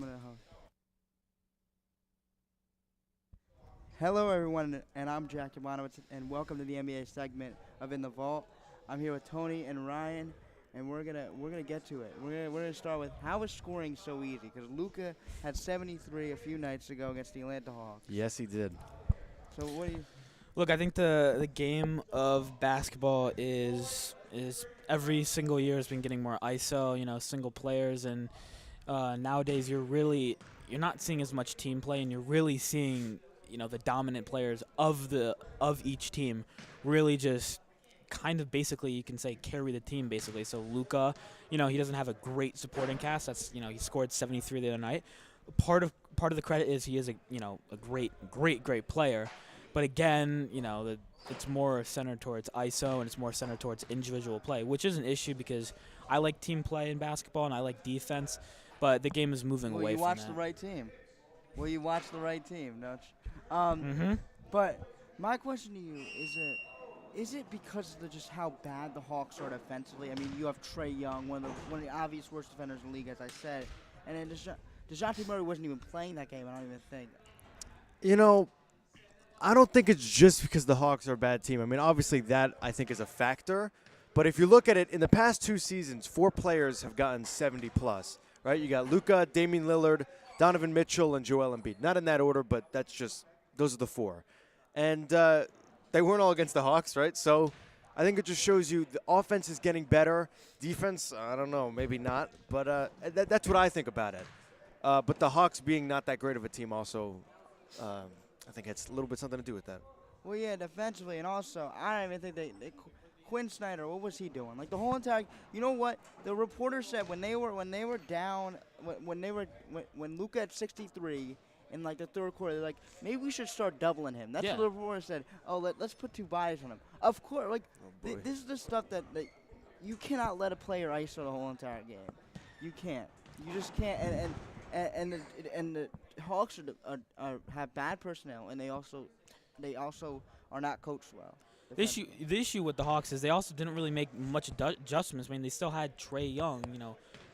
gonna Hello, everyone, and I'm Jack Ivanowitz, and welcome to the NBA segment of In the Vault. I'm here with Tony and Ryan, and we're gonna get to it. We're gonna start with how is scoring so easy? Because Luka had 73 a few nights ago against the Atlanta Hawks. Yes, he did. So what do you? Look, I think the game of basketball is every single year has been getting more ISO, single players, and nowadays you're not seeing as much team play, and you're really seeing the dominant players of each team really just kind of basically you can say carry the team basically. So Luka, he doesn't have a great supporting cast. That's he scored 73 the other night. Part of the credit is he is a great player. But again, it's more centered towards ISO and it's more centered towards individual play, which is an issue because I like team play in basketball and I like defense, but the game is moving away You from watch that. the right team. Well, you watch the right team, don't you? Mm-hmm. But my question to you is it because of just how bad the Hawks are defensively? I mean, you have Trae Young, one of the obvious worst defenders in the league, as I said, and then DeJounte Murray wasn't even playing that game. I don't even think. You know, I don't think it's just because the Hawks are a bad team. I mean, obviously that I think is a factor. But if you look at it, in the past 2 seasons, 4 players have gotten 70 plus, right? You got Luka, Damian Lillard, Donovan Mitchell, and Joel Embiid. Not in that order, but those are the 4. And they weren't all against the Hawks, right? So I think it just shows you the offense is getting better. Defense, I don't know, maybe not. But that's what I think about it. But the Hawks being not that great of a team also I think it's a little bit something to do with that. Well, yeah, defensively, and also I don't even think Quinn Snyder. What was he doing? Like the whole entire. You know what? The reporter said when they were down when Luka had 63 in like the third quarter, they're like maybe we should start doubling him. That's Yeah. what the reporter said. Oh, let's put 2 buys on him. Of course, like boy. this is the stuff that you cannot let a player ISO the whole entire game. You can't. You just can't. And the Hawks have bad personnel, and they also are not coached well. The issue with the Hawks is they also didn't really make much adjustments. I mean, they still had Trae Young,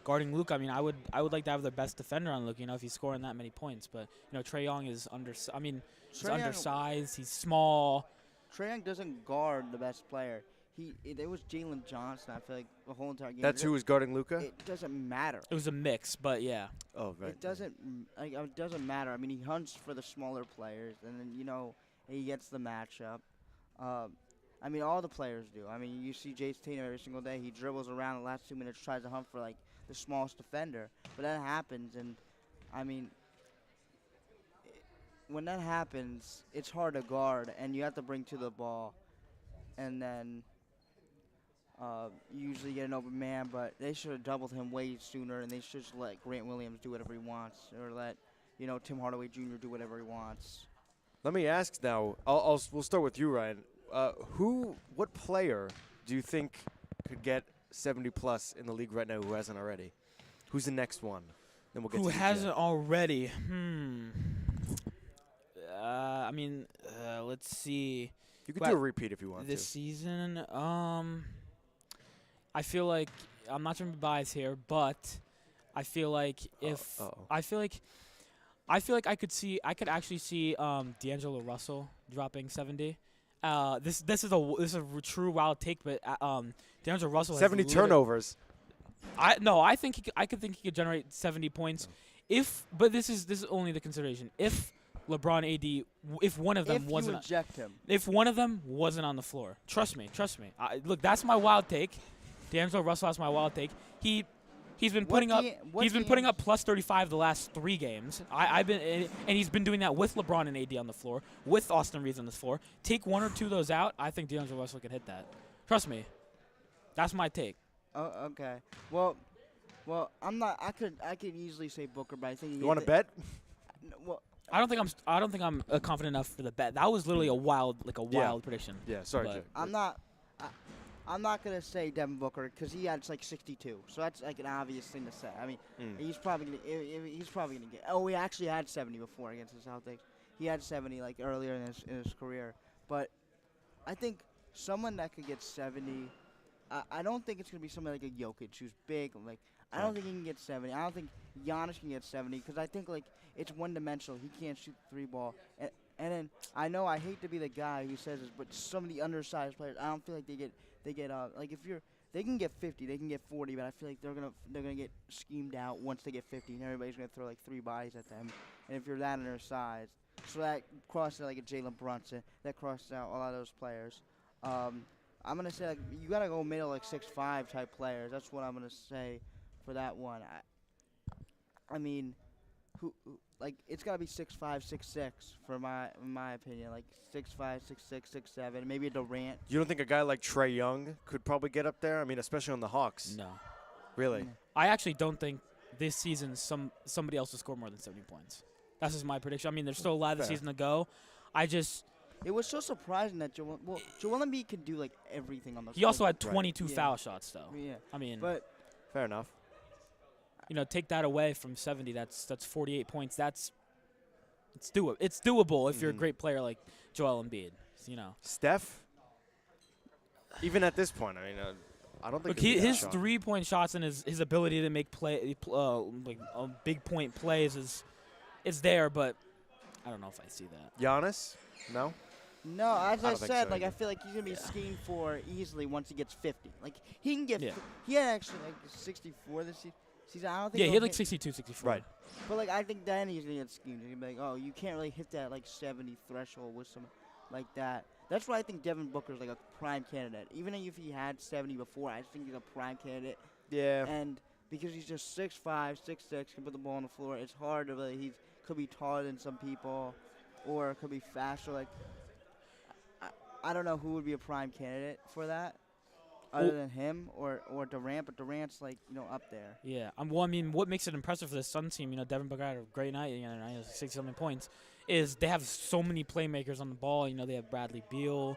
guarding Luka. I mean, I would like to have their best defender on Luka, if he's scoring that many points. But Trae Young is he's Trae Young- undersized. He's small. Trae Young doesn't guard the best player. There was Jalen Johnson. I feel like the whole entire game. That's who was guarding Luka? It doesn't matter. It was a mix, but yeah. Oh, right. It doesn't matter. I mean, he hunts for the smaller players, and then he gets the matchup. I mean, all the players do. I mean, you see Jason Tatum every single day. He dribbles around the last 2 minutes, tries to hunt for like the smallest defender, but that happens, and I mean, when that happens, it's hard to guard, and you have to bring to the ball, and then. You usually get an open man, but they should have doubled him way sooner, and they should just let Grant Williams do whatever he wants, or let Tim Hardaway Jr. do whatever he wants. Let me ask now. We'll start with you, Ryan. What player do you think could get 70 plus in the league right now who hasn't already? Who's the next one? Then we'll get Who to hasn't already? Let's see. You could do a repeat if you want This to. season, I feel like I'm not trying to be biased here, but I feel like if I feel like I could actually see D'Angelo Russell dropping 70. This is a true wild take, but D'Angelo Russell has 70 turnovers. I think I could think he could generate 70 points, but this is only the consideration if LeBron, AD, if one of them If wasn't you eject him. if one of them wasn't on the floor. Trust me. Look, that's my wild take. D'Angelo Russell, that's my wild take. He's been putting up plus 35 the last 3 games. And he's been doing that with LeBron and AD on the floor, with Austin Reeves on the floor. Take 1 or 2 of those out, I think D'Angelo Russell can hit that. Trust me. That's my take. Oh, okay. Well, I'm not. I could easily say Booker, but I think You want to bet? Well, I don't think I'm confident enough for the bet. That was literally a wild prediction. Yeah, sorry, But- Jay. I'm not gonna say Devin Booker because he had like 62, so that's like an obvious thing to say. I mean, he's probably gonna get. Oh, he actually had 70 before against the Celtics. He had 70 like earlier in his career, but I think someone that could get 70. I don't think it's gonna be somebody like a Jokic who's big. Like I don't think he can get 70. I don't think Giannis can get 70 because I think like it's one-dimensional. He can't shoot the three ball. And then I know I hate to be the guy who says this, but some of the undersized players, I don't feel like they get like if you're they can get 50, they can get 40, but I feel like they're gonna get schemed out once they get 50, and everybody's gonna throw like 3 bodies at them. And if you're that undersized, so that crosses out like a Jalen Brunson, that crosses out a lot of those players. I'm gonna say like you gotta go middle like 6'5" type players. That's what I'm gonna say for that one. I mean, who like it's gotta be 6'5", 6'6" for in my opinion. Like 6'5", 6'6", 6'7", maybe a Durant. You don't think a guy like Trae Young could probably get up there? I mean, especially on the Hawks. No. Really? No. I actually don't think this season somebody else will score more than 70 points. That's just my prediction. I mean, there's still a lot of the Fair. season to go. It was so surprising that Joel Embiid could do like everything on the He also court. had 22 Yeah. foul shots, though. Yeah, I mean, but Fair enough. take that away from 70. That's 48 points. It's doable if you're a Mhm. great player like Joel Embiid. You know. Steph, even at this point, I mean, I don't think Look, his 3-point shots and his ability to make big point plays is there, but I don't know if I see that. Giannis? No? no, as I don't think said, so like I either. feel like he's gonna be schemed for easily once he gets 50. Like he can get, Yeah. he had actually like 64 this season. I don't think. Yeah, he he'll had like hit- 62, 64. Right. But like I think then he's gonna get schemed. He's gonna be like, oh, you can't really hit that like 70 threshold with some like that. That's why I think Devin Booker's like a prime candidate. Even if he had 70 before, I think he's a prime candidate. Yeah. And because he's just 6'5", 6'6", can put the ball on the floor, it's hard to really. He could be taller than some people, or could be faster. Like I don't know who would be a prime candidate for that, other Well- than him or Durant. But Durant's like up there. Yeah. Well, I mean, what makes it impressive for the Sun team, Devin Booker had a great night, 60-something points, is they have so many playmakers on the ball. They have Bradley Beal,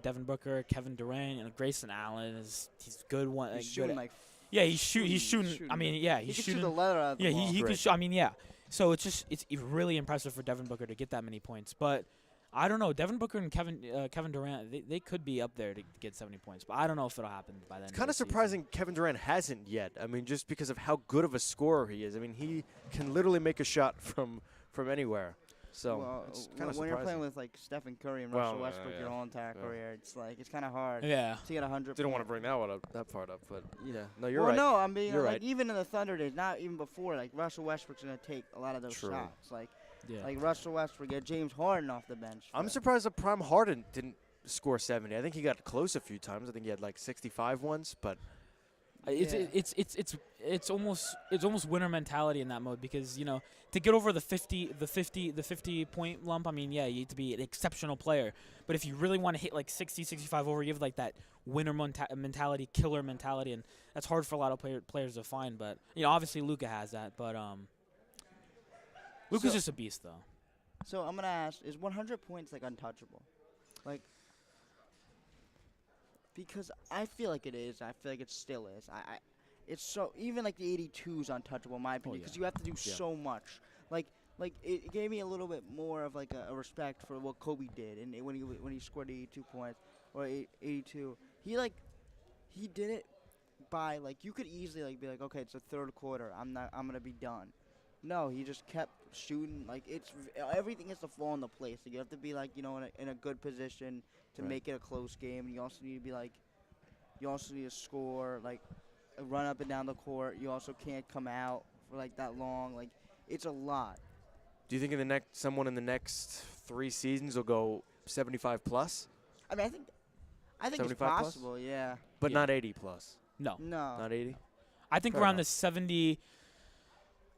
Devin Booker, Kevin Durant, Grayson Allen he's good one. He's good shooting at- like. yeah, he's shooting. shooting I mean, good. yeah, He he's can shooting. shoot the leather out of the Yeah, ball. he can Great. shoot. I mean, yeah. So it's really impressive for Devin Booker to get that many points. But I don't know. Devin Booker and Kevin Durant, they could be up there to get 70 points. But I don't know if it'll happen by then. It's kind of surprising Kevin Durant hasn't yet. I mean, just because of how good of a scorer he is. I mean, he can literally make a shot from anywhere. So well, it's when kind of you're surprising. playing with like Stephen Curry and Well, Russell Westbrook yeah. your whole entire Yeah. career, it's kind of hard Yeah. to get 100. Didn't want to bring that part up, but yeah, no, you're well, right. no, I mean, You're like right. even in the Thunder days, not even before, like Russell Westbrook's gonna take a lot of those True. shots. Like Yeah. Russell Westbrook, get James Harden off the bench. I'm for- surprised that Prime Harden didn't score 70. I think he got close a few times. I think he had like 65 once, but Yeah. It's almost winner mentality in that mode because to get over the 50 point lump. I mean, yeah, you need to be an exceptional player, but if you really want to hit like 60, 65 over, you have like that winner mentality, killer mentality, and that's hard for a lot of players to find. But obviously Luka has that, but Luka's So- just a beast though. So I'm gonna ask: is 100 points like untouchable? Like, because I feel like it is. I feel like it still is. It's so even like the 82 is untouchable in my opinion yeah. because you have to do Yeah. so much. Like it gave me a little bit more of like a respect for what Kobe did and when he scored 82 points or 82. He did it by like you could easily like be like, okay, it's the third quarter. I'm gonna be done. No, he just kept shooting. Like everything has to fall into place. Like, you have to be like in a good position to Right. make it a close game. And you also need to be like, you also need to score like, run up and down the court. You also can't come out for like that long. Like it's a lot. do you think someone in the next 3 seasons will go 75 plus, I mean, I think it's 75 plus? possible. Yeah. but Yeah. not 80 plus? No, No. Not 80? I think Fair around enough. the 70.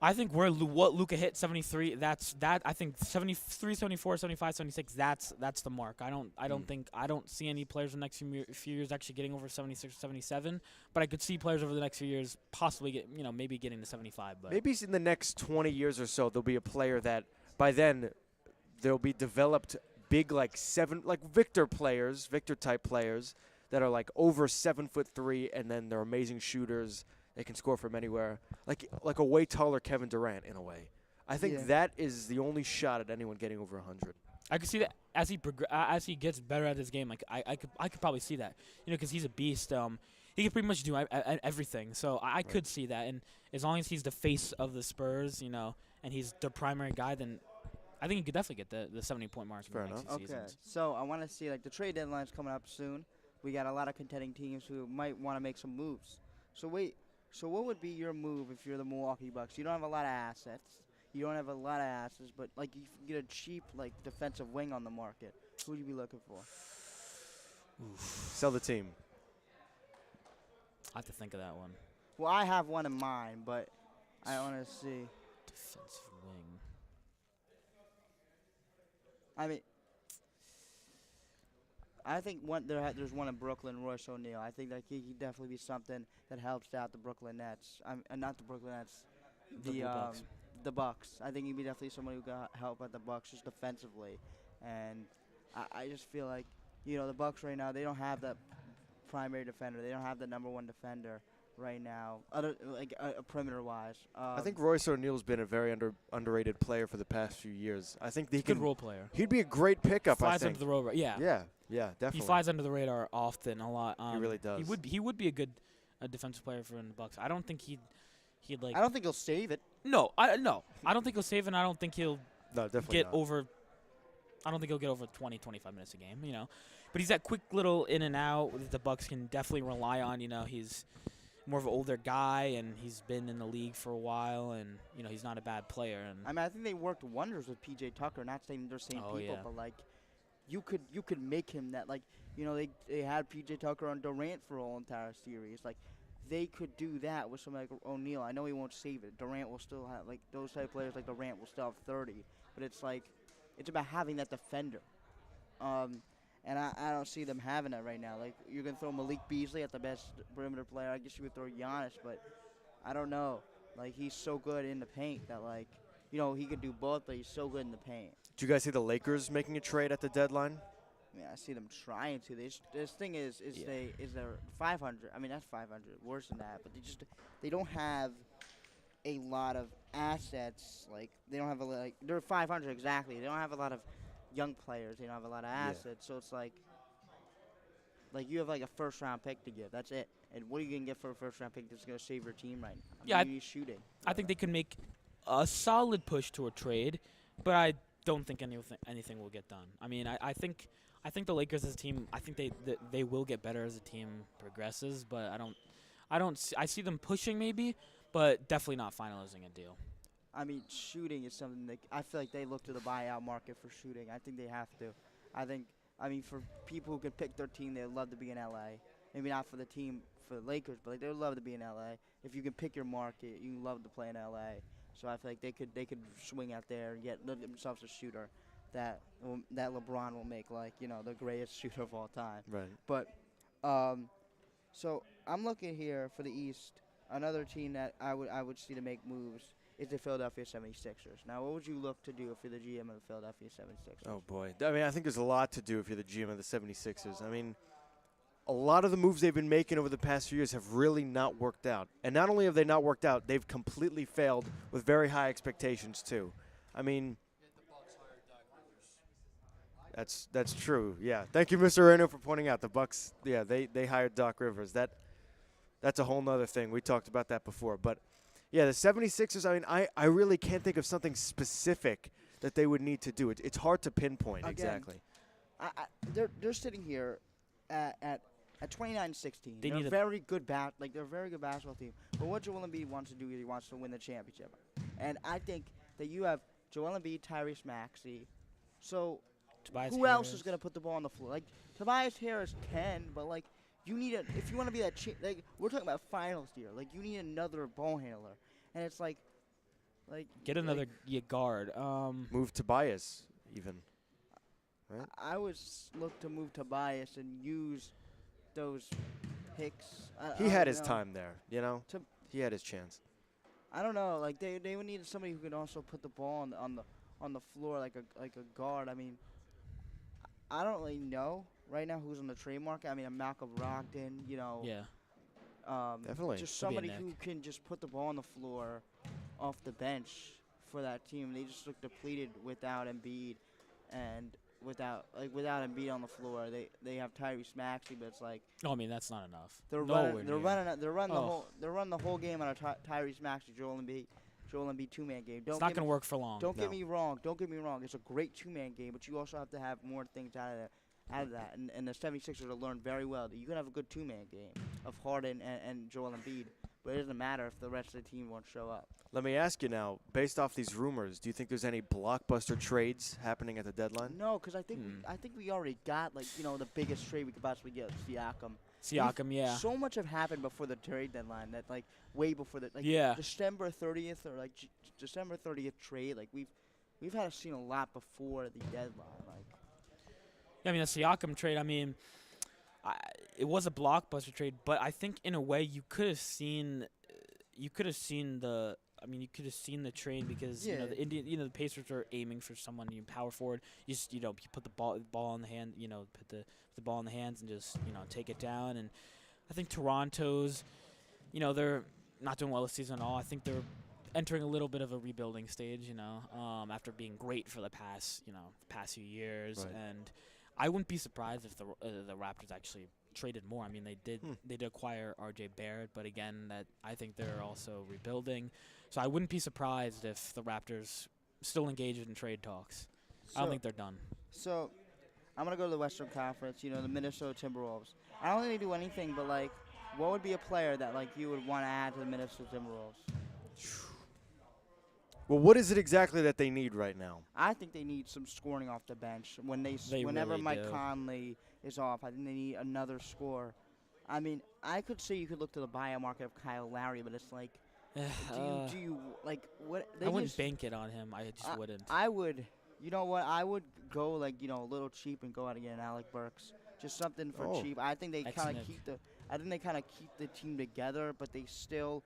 I think what Luka hit 73. I think 73, 74, 75, 76. That's the mark. I don't see any players in the next few years actually getting over 76 or 77. But I could see players over the next few years possibly maybe getting to 75. But Maybe in the next 20 years or so, there'll be a player that by then there'll be developed big like Victor type players that are like over 7'3" and then they're amazing shooters. They can score from anywhere, like a way taller Kevin Durant in a way. I think Yeah. that is the only shot at anyone getting over 100. I could see that as he gets better at his game. Like I could probably see that. Because he's a beast. he can pretty much do everything. So I could see that, and as long as he's the face of the Spurs, and he's the primary guy, then I think he could definitely get the 70-point mark in Fair the next enough. two Okay, seasons. so I want to see, like, the trade deadline's coming up soon. We got a lot of contending teams who might want to make some moves. So what would be your move if you're the Milwaukee Bucks? You don't have a lot of assets. You don't have a lot of assets, but like you can get a cheap like defensive wing on the market. Who would you be looking for? Sell the team. I have to think of that one. Well, I have one in mind, but I want to see. Defensive wing. I mean, I think there's one in Brooklyn, Royce O'Neal. I think that he could definitely be something that helps out the Brooklyn Nets. Not the Brooklyn Nets, The Blue Bucks. the Bucks. I think he'd be definitely someone who could help out the Bucks just defensively. And I just feel like, the Bucks right now, they don't have that primary defender. They don't have the number one defender right now, perimeter-wise. I think Royce O'Neal's been a very underrated player for the past few years. I think Good role player. He'd be a great pickup. I Flies think. under the radar. Yeah. Yeah, definitely. He flies under the radar often a lot. He really does. He would be a good defensive player for the Bucks. I don't think he'd like. I don't think he'll save it. No, I don't think he'll save, and I don't think he'll No, definitely get not. over. I don't think he'll get over 20, 25 minutes a game. But he's that quick little in and out that the Bucks can definitely rely on. He's more of an older guy, and he's been in the league for a while, and he's not a bad player. And I mean, I think they worked wonders with PJ Tucker. Not saying they're same Oh, people, yeah. but like, you could make him that. Like, they had PJ Tucker on Durant for a whole entire series. Like, they could do that with somebody like O'Neal. I know he won't save it. Durant will still have, like, those type of players like Durant will still have 30. But it's like, it's about having that defender. And I don't see them having that right now. Like, you're going to throw Malik Beasley at the best perimeter player. I guess you would throw Giannis, but I don't know. Like, he's so good in the paint that, like, he could do both, but he's so good in the paint. Do you guys see the Lakers making a trade at the deadline? I mean, I see them trying to. This thing is Yeah. they're 500. I mean, that's 500. Worse than that, but they don't have a lot of assets. Like, they don't have they're 500 exactly. They don't have a lot of young players. They don't have a lot of assets. So it's like you have like a first round pick to give. That's it. And what are you gonna get for a first round pick that's gonna save your team right now? Yeah, you need shooting. I think they can make a solid push to a trade, but I don't think anything will get done. I mean, I think the Lakers as a team, I think they will get better as the team progresses, but I see them pushing maybe, but definitely not finalizing a deal. I mean, shooting is something that I feel like they look to the buyout market for shooting. I think they have to. I mean, for people who could pick their team, they'd love to be in LA. Maybe not for the team, for the Lakers, but like, they'd love to be in LA. If you can pick your market, you love to play in LA. So I feel like they could swing out there and get themselves a shooter that LeBron will make like the greatest shooter of all time. Right. But so I'm looking here for the East. Another team that I would see to make moves is the Philadelphia 76ers. Now, what would you look to do if you're the GM of the Philadelphia 76ers? Oh, boy. I mean, I think there's a lot to do if you're the GM of the 76ers. I mean, a lot of the moves they've been making over the past few years have really not worked out. And not only have they not worked out, they've completely failed with very high expectations, too. I mean, that's true. Yeah. Thank you, Mr. Reno, for pointing out the Bucks. Yeah, they hired Doc Rivers. That's a whole nother thing. We talked about that before. But, yeah, the 76ers, I mean, I really can't think of something specific that they would need to do. It's hard to pinpoint Again, exactly. They're sitting here at 29-16. They They're need a a- very good they're a very good basketball team. But what Joel Embiid wants to do is he wants to win the championship. And I think that you have Joel Embiid, Tyrese Maxey. So Tobias who else Harris. is going to put the ball on the floor? Like, Tobias Harris can, but like, you need if you want to be that like, we're talking about finals here. Like, you need another ball handler. And it's like Get another guard. Move Tobias, even. Right? I would look to move Tobias and use those picks. He had his time there, To- He had his chance. I don't know. Like, they would need somebody who could also put the ball on the floor like a guard. I mean, I don't really know right now who's on the trade market. I mean, Malcolm Brogdon, Yeah. Definitely. just Could be a somebody Nick. who can just put the ball on the floor off the bench for that team. They just look depleted without Embiid and without Embiid on the floor. They have Tyrese Maxey, but it's like No, I mean that's not enough. they're Nowhere running near. they're running Oh. the whole game on a Tyrese Maxey Joel Embiid two-man game. It's not going to work for long. Don't No. get me wrong. Don't get me wrong. It's a great two-man game, but you also have to have more things out of that. And the 76ers have learned very well that you can have a good two-man game of Harden and Joel Embiid, but it doesn't matter if the rest of the team won't show up. Let me ask you now, based off these rumors, do you think there's any blockbuster trades happening at the deadline? No, because I think we already got the biggest trade we could possibly get, Siakam. Siakam, yeah. So much have happened before the trade deadline that way before the Yeah. December 30th or December 30th trade. We've had seen a lot before the deadline. Yeah, I mean, the Siakam trade, I mean, it was a blockbuster trade, but I think in a way you could have seen the trade because Yeah. the Pacers are aiming for someone power forward. You just you put the ball in the hand, put the ball in the hands and just take it down. And I think Toronto's, they're not doing well this season at all. I think they're entering a little bit of a rebuilding stage, after being great for the past few years. Right. And I wouldn't be surprised if the Raptors actually traded more. I mean, they did acquire R.J. Barrett, but again, that I think they're also rebuilding. So I wouldn't be surprised if the Raptors still engaged in trade talks. I don't think they're done. So, I'm going to go to the Western Conference, the Minnesota Timberwolves. I don't think they do anything, but, what would be a player that, you would want to add to the Minnesota Timberwolves? Well, what is it exactly that they need right now? I think they need some scoring off the bench. Whenever really Mike do. Conley is off, I think they need another scorer. I mean, I could say you could look to the buyout market of Kyle Lowry, but it's like, do you what? I wouldn't bank it on him. I just wouldn't. I would. You know what? I would go a little cheap and go out and get an Alec Burks. Just something for cheap. I think they kind of keep the team together, but they still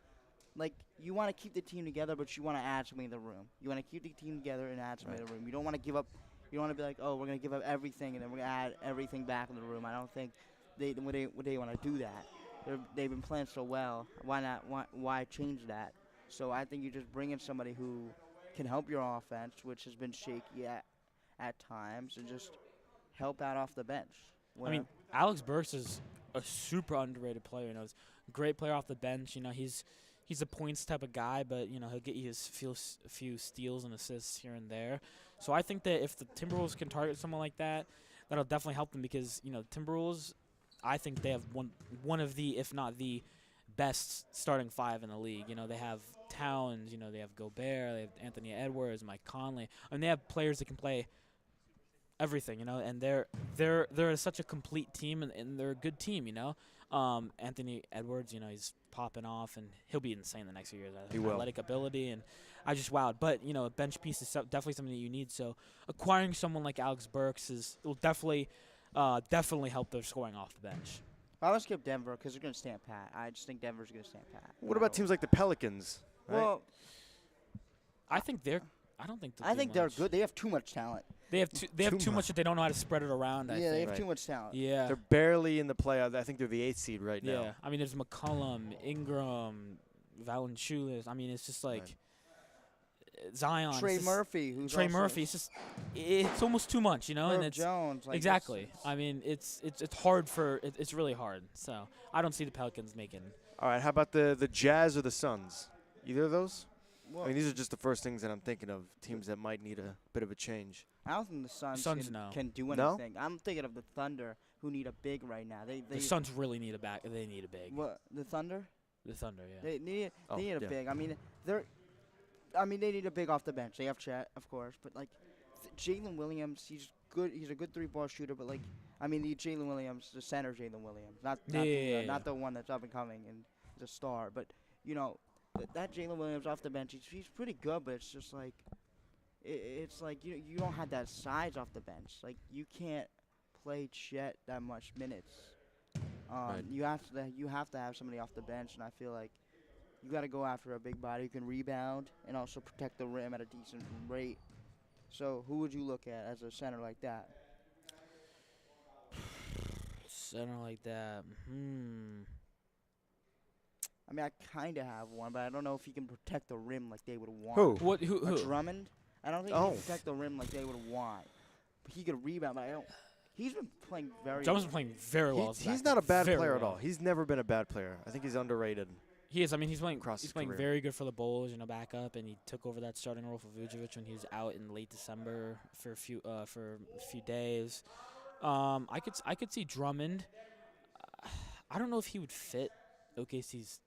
you want to keep the team together, but you want to add something in the room. You want to keep the team together and add something in the room. You don't want to give up. You don't want to be like, oh, we're going to give up everything and then we're going to add everything back in the room. I don't think they want to do that. They've been playing so well. Why not? Why change that? So I think you just bring in somebody who can help your offense, which has been shaky at times, and just help out off the bench. I mean, Alex Burks is a super underrated player. He's a great player off the bench. He's a points type of guy, but he'll get you a few steals and assists here and there. So I think that if the Timberwolves can target someone like that, that'll definitely help them because Timberwolves, I think they have one of the, if not the best starting five in the league. They have Towns, they have Gobert, they have Anthony Edwards, Mike Conley. I mean, they have players that can play everything, and they're such a complete team, and they're a good team, Anthony Edwards, he's popping off, and he'll be insane the next few years. He will. Athletic ability, and I just wowed. But a bench piece is definitely something that you need. So acquiring someone like Alex Burks will definitely help their scoring off the bench. I would skip Denver because they're going to stand pat. I just think Denver's going to stand pat. What about teams like the Pelicans? Right? Well, I think they're. I don't think. I think they're good. They have too much talent. They have too much that they don't know how to spread it around. I Yeah, they think. have too much talent. Yeah. They're barely in the playoffs. I think they're the 8th seed right now. Yeah. I mean, there's McCollum, Ingram, Valanciunas. I mean, it's just like Zion. Trey Murphy, who's Trey also Murphy. It's almost too much, and Herb it's Jones. exactly. I mean, it's hard it's really hard. So I don't see the Pelicans making. All right, how about the Jazz or the Suns? Either of those? Well, I mean, these are just the first things that I'm thinking of, teams that might need a bit of a change. I don't think the Suns no. can do No? anything. I'm thinking of the Thunder, who need a big right now. The Suns really need a back. They need a big. What, the Thunder? The Thunder, yeah. They need a yeah. big. I mean, they need a big off the bench. They have Chet, of course, but Jalen Williams, he's good. He's a good three-ball shooter, but the Jalen Williams, the center Jalen Williams, not the one that's up and coming and is a star, but that Jalen Williams off the bench, he's pretty good, but it's just it's you don't have that size off the bench. You can't play Chet that much minutes. Right. You have to have somebody off the bench, and I feel like you got to go after a big body who can rebound and also protect the rim at a decent rate. So who would you look at as a center like that? Center like that. I mean, I kind of have one, but I don't know if he can protect the rim like they would want. Who? What? Who? Drummond? I don't think he can protect the rim like they would want. he could rebound. But I don't. He's been playing very. Drummond's been playing very well. as a He's backup. not a bad Very player at well. all. He's never been a bad player. I think he's underrated. He is. I mean, he's playing. Across He's his playing career. very good for the Bulls. Backup, and he took over that starting role for Vucevic when he was out in late December for a few days. I could see Drummond. I don't know if he would fit OKC's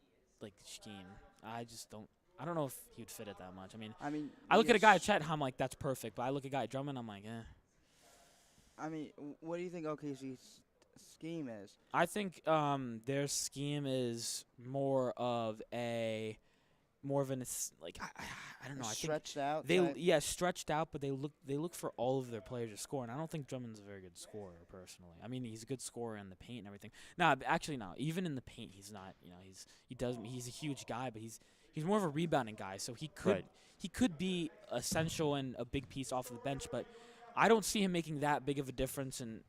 like scheme. I just don't. I don't know if he would fit it that much. I mean, I look at a guy at Chet, I'm like, that's perfect. But I look at a guy at Drummond, I'm like, eh. I mean, what do you think OKC's scheme is? I think their scheme is more of an like I don't know. I think Stretched out. they type? stretched out, but they look for all of their players to score, and I don't think Drummond's a very good scorer personally. I mean, he's a good scorer in the paint and everything. No, actually, no. Even in the paint, he's not. He's a huge guy, but he's more of a rebounding guy, so he could be essential and a big piece off of the bench, but I don't see him making that big of a difference in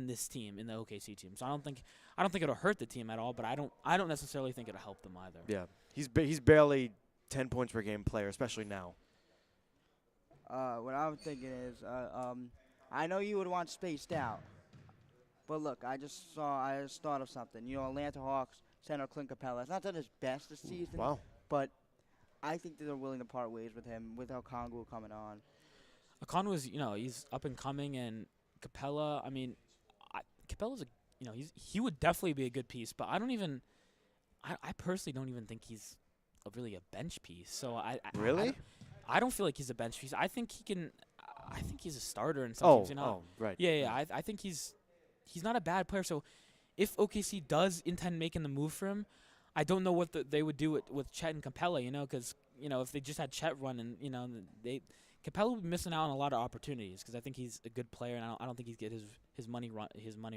this team, in the OKC team. So I don't think it'll hurt the team at all, but I don't necessarily think it'll help them either. Yeah, he's barely 10 points per game player, especially now. What I'm thinking is, I know you would want spaced out, but look, I just thought of something. Atlanta Hawks center Clint Capella. It's not done his best this season, Wow. but I think that they're willing to part ways with him with Okongwu coming on. Okongwu is, he's up and coming, and Capella. I mean, Capella's he would definitely be a good piece, but I personally don't even think he's really a bench piece. So Really? I don't feel like he's a bench piece. I think he can. I think he's a starter in some teams. Right. Yeah. I think he's not a bad player. So if OKC does intend making the move for him, I don't know what they would do with Chet and Capella. Because if they just had Chet running, Capella would be missing out on a lot of opportunities because I think he's a good player, and I don't think he's get his money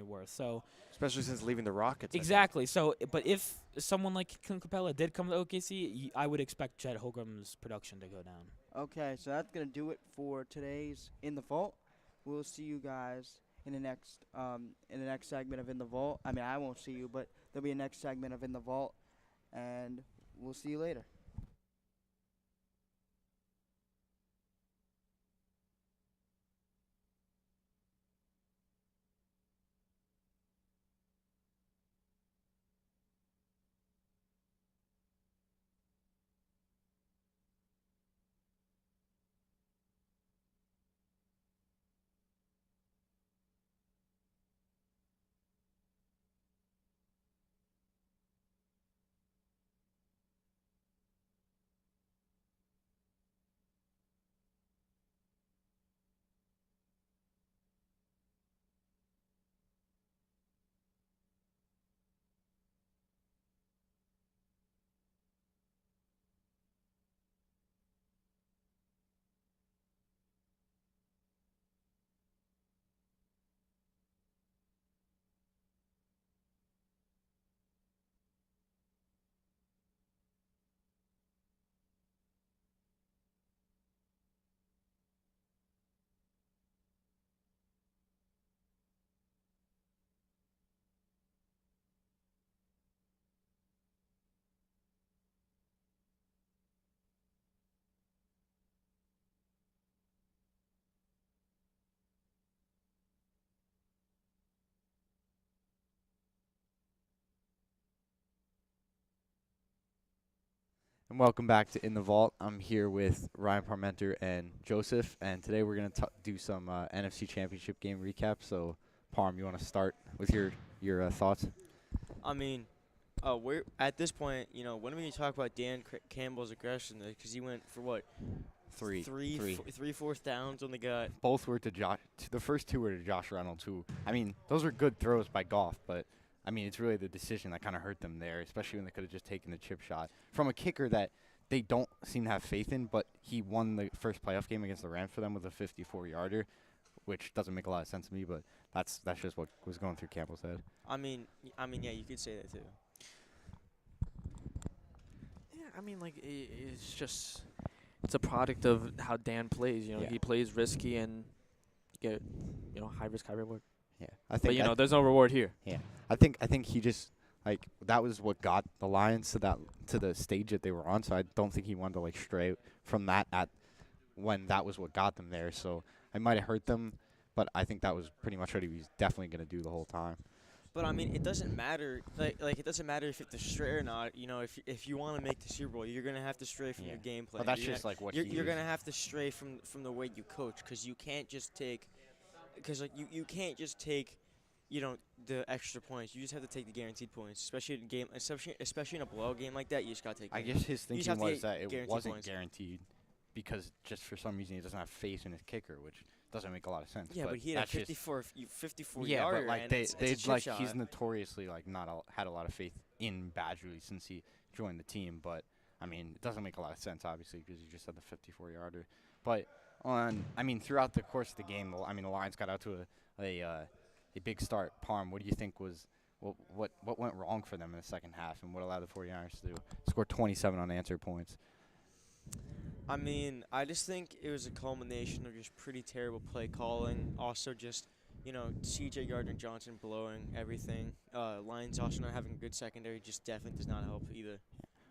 worth. So Especially since leaving the Rockets. exactly. So, but if someone like Clint Capella did come to OKC, I would expect Chet Holmgren's production to go down. Okay, so that's gonna do it for today's In the Vault. We'll see you guys in the next segment of In the Vault. I mean, I won't see you, but there'll be a next segment of In the Vault, and we'll see you later. And welcome back to In the Vault. I'm here with Ryan Parmenter and Joseph, and today we're going to do some NFC Championship game recap. So, Parm, you want to start with your thoughts? I mean, we're at this point, when are we going to talk about Dan Campbell's aggression? Because he went for what? Three. Three fourth downs on the gut. Both were to Josh. The first two were to Josh Reynolds, who, I mean, those were good throws by Goff, but I mean, it's really the decision that kind of hurt them there, especially when they could have just taken the chip shot from a kicker that they don't seem to have faith in, but he won the first playoff game against the Rams for them with a 54-yarder, which doesn't make a lot of sense to me, but that's just what was going through Campbell's head. I mean, yeah, you could say that too. Yeah, I mean, like, it's a product of how Dan plays. Yeah. He plays risky and you get, high risk, high reward. Yeah, I think. But there's no reward here. Yeah, I think he just that was what got the Lions to the stage that they were on. So I don't think he wanted to stray from that when that was what got them there. So it might have hurt them, but I think that was pretty much what he was definitely going to do the whole time. But I mean, it doesn't matter. Like it doesn't matter if it's straight or not. You know, if you want to make the Super Bowl, you're gonna have to stray from your game plan. But that's You're just not- like what you're gonna have to stray from the way you coach, because you can't just take, you can't just take, the extra points. You just have to take the guaranteed points, especially in game, especially in a blowout game like that. You just gotta take. I them. guess his You just have thinking to was get that it guaranteed wasn't points. guaranteed because just for some reason he doesn't have faith in his kicker, which doesn't make a lot of sense. Yeah, but he had a that's just- 54 yeah, yarder, but like and they it's a chip like shot. he's notoriously like not had a lot of faith in Badgley since he joined the team. But I mean, it doesn't make a lot of sense obviously because he just had the 54-yarder. But throughout the course of the game, the Lions got out to a big start. Parm, what do you think was what went wrong for them in the second half, and what allowed the 49ers to score 27 unanswered points? I mean, I just think it was a culmination of just pretty terrible play calling. Also, just C.J. Gardner-Johnson blowing everything. Lions also not having a good secondary just definitely does not help either.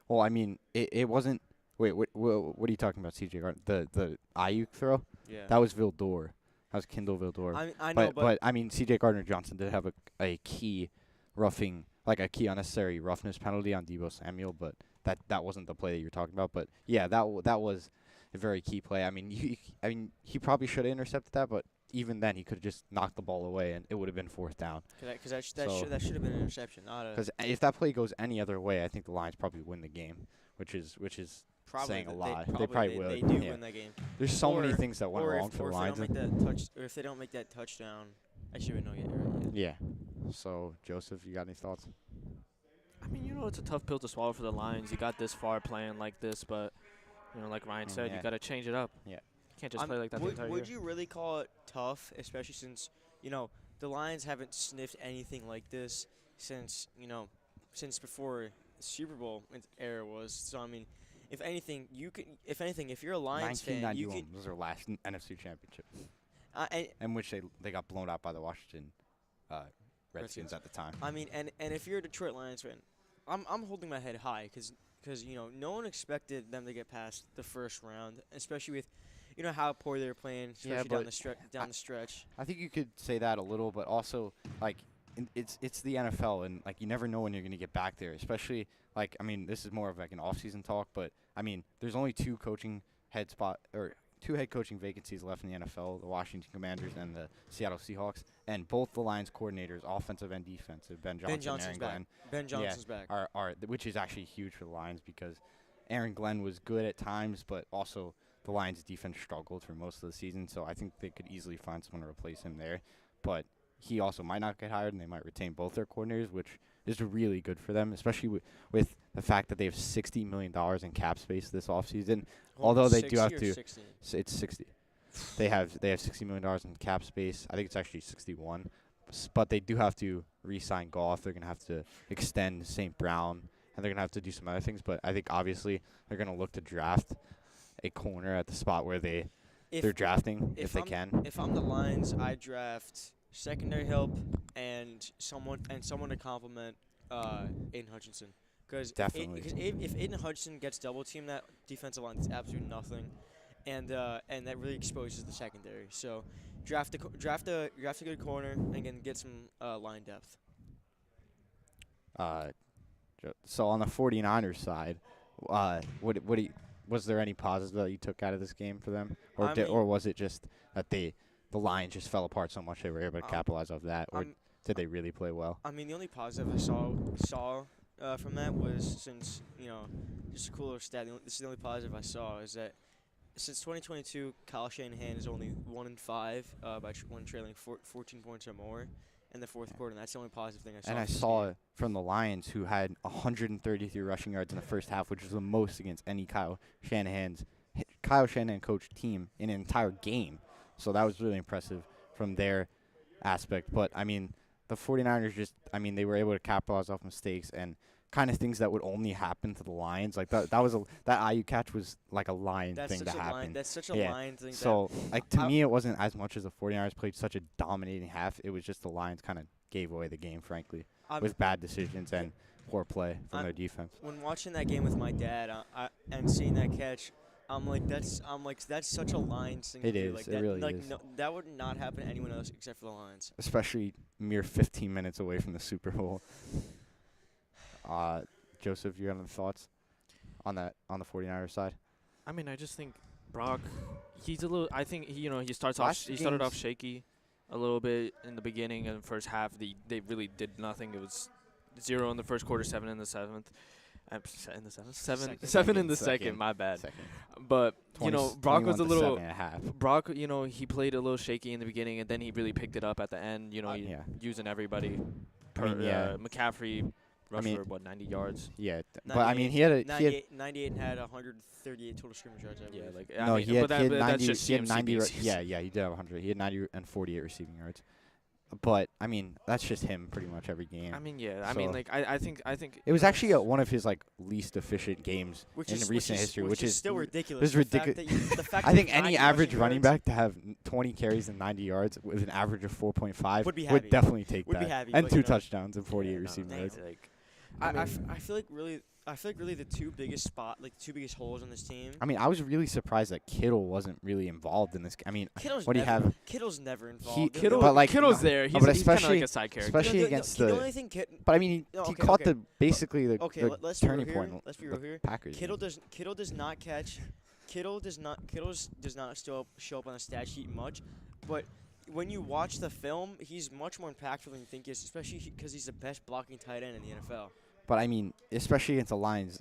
Well, I mean, it wasn't. Wait, what are you talking about, C.J. Gardner? The Ayuk throw? Yeah. That was Vildor. That was Kindle Vildor. I know, but I mean, C.J. Gardner-Johnson did have a key roughing, like a key unnecessary roughness penalty on Deebo Samuel, but that wasn't the play that you're talking about. But yeah, that was a very key play. I mean, he probably should have intercepted that, but even then, he could have just knocked the ball away, and it would have been fourth down. because that should have been an interception, not a. Because if that play goes any other way, I think the Lions probably win the game, which is Probably saying a th- lot. They They probably will. will, They do yeah. win that game. There's so many Or- things that went or wrong if, for or the if they Lions. don't make that touch, or if they don't make that touchdown, actually we know yet. Right? Yeah. So Joseph, you got any thoughts? I mean, it's a tough pill to swallow for the Lions. You got this far playing like this, but like Ryan said, yeah. you got to change it up. Yeah. You can't just play like that the entire Would year. you really call it tough, especially since the Lions haven't sniffed anything like this since before the Super Bowl era was. So I mean, if anything, if you're a Lions fan, you 1991 can. was their last NFC championship, And, in which they got blown out by the Washington Redskins at the time. I mean, and if you're a Detroit Lions fan, I'm holding my head high because no one expected them to get past the first round, especially with how poor they were playing, especially but down the stretch. I think you could say that a little, but also like it's the NFL, and like you never know when you're gonna get back there. Especially like this is more of like an off-season talk, but there's only two head coaching vacancies left in the NFL: the Washington Commanders and the Seattle Seahawks. And both the Lions coordinators, offensive and defensive, Ben Johnson and Johnson's Aaron back. Glenn, Ben Johnson's back. are which is actually huge for the Lions because Aaron Glenn was good at times, but also the Lions' defense struggled for most of the season. So I think they could easily find someone to replace him there. But he also might not get hired, and they might retain both their coordinators, which is really good for them, especially with the fact that they have $60 million in cap space this offseason. Although they do have 60 or to, 60? it's 60. They have $60 million in cap space. I think it's actually 61. But they do have to re-sign Goff. They're going to have to extend St. Brown, and they're going to have to do some other things. But I think obviously they're going to look to draft a corner at the spot where they're drafting if they can. If I'm the Lions, I draft secondary help and someone to complement Aiden Hutchinson. Definitely. Because if Aiden Hutchinson gets double teamed, that defensive line is absolutely nothing, and that really exposes the secondary. So draft a good corner and again get some line depth. So on the 49ers side, was there any positive that you took out of this game for them, or was it just that the Lions just fell apart so much they were able to capitalize off that, or did they really play well? I mean, the only positive I saw from that was since just a cooler stat. This is the only positive I saw is that since 2022, Kyle Shanahan is only 1-5 when trailing 14 points or more in the fourth quarter, and that's the only positive thing I saw. And I from this saw game. it from the Lions, who had 133 rushing yards in the first half, which was the most against any Kyle Shanahan coached team in an entire game. So that was really impressive from their aspect. But the 49ers they were able to capitalize off mistakes and kind of things that would only happen to the Lions. Like that IU catch was like a Lion thing to happen. That's such a Yeah. Lion thing. So to me, it wasn't as much as the 49ers played such a dominating half. It was just the Lions kind of gave away the game, frankly, with bad decisions and poor play from their defense. When watching that game with my dad and seeing that catch, that's such a Lions thing It to do. is. Like It that, really like is. no, that would not happen to anyone else except for the Lions. Especially mere 15 minutes away from the Super Bowl. Joseph, you have any thoughts on that on the 49ers side? I mean, I just think Brock, he's a little. I think he started off games- shaky, a little bit in the beginning and the first half. They really did nothing. It was 0 in the first quarter, 7 in the seventh. In the seventh, seven in the second. My bad. Second. But 20 Brock was 21 a to little. 7.5. Brock, he played a little shaky in the beginning, and then he really picked it up at the end. Yeah. Using everybody. Yeah. McCaffrey rushed mean- for 90 yards. Yeah. But I mean, he had 98 and had 138 total scrimmage yards. I Yeah, believe. like no, he had, but he had that's 90. just He had 90. CMC. Yeah, he did have 100. He had 90 and 48 receiving yards. But I mean, that's just him pretty much every game. I mean, yeah. I mean, So- like I think It was actually one of his least efficient games Which in is recent history, which is still ridiculous. This is The fact ridiculous. that the fact I that think any 90 average rushing running yards back to have 20 carries and 90 yards with an average of 4.5 Would be happy. definitely take Would be that. happy, And but, 2 you know. touchdowns and 48 Yeah, no, receiving no, yards. like I feel like really the two biggest holes on this team. I mean, I was really surprised that Kittle wasn't really involved in this. I mean, Kittle's what do you never, have? Kittle's never He- involved. Kittle- but, like, Kittle's no, there. no, He's, but he's kind of especially- like a side character. especially against the- only thing But I mean, No, he okay, caught okay. the basically the, Okay, the let's be turning real here. point. Let's be the real here. Packers. Kittle does not catch. Kittle does not show up on the stat sheet much, but when you watch the film, he's much more impactful than you think he is, especially because he's the best blocking tight end in the NFL. But I mean, especially against the Lions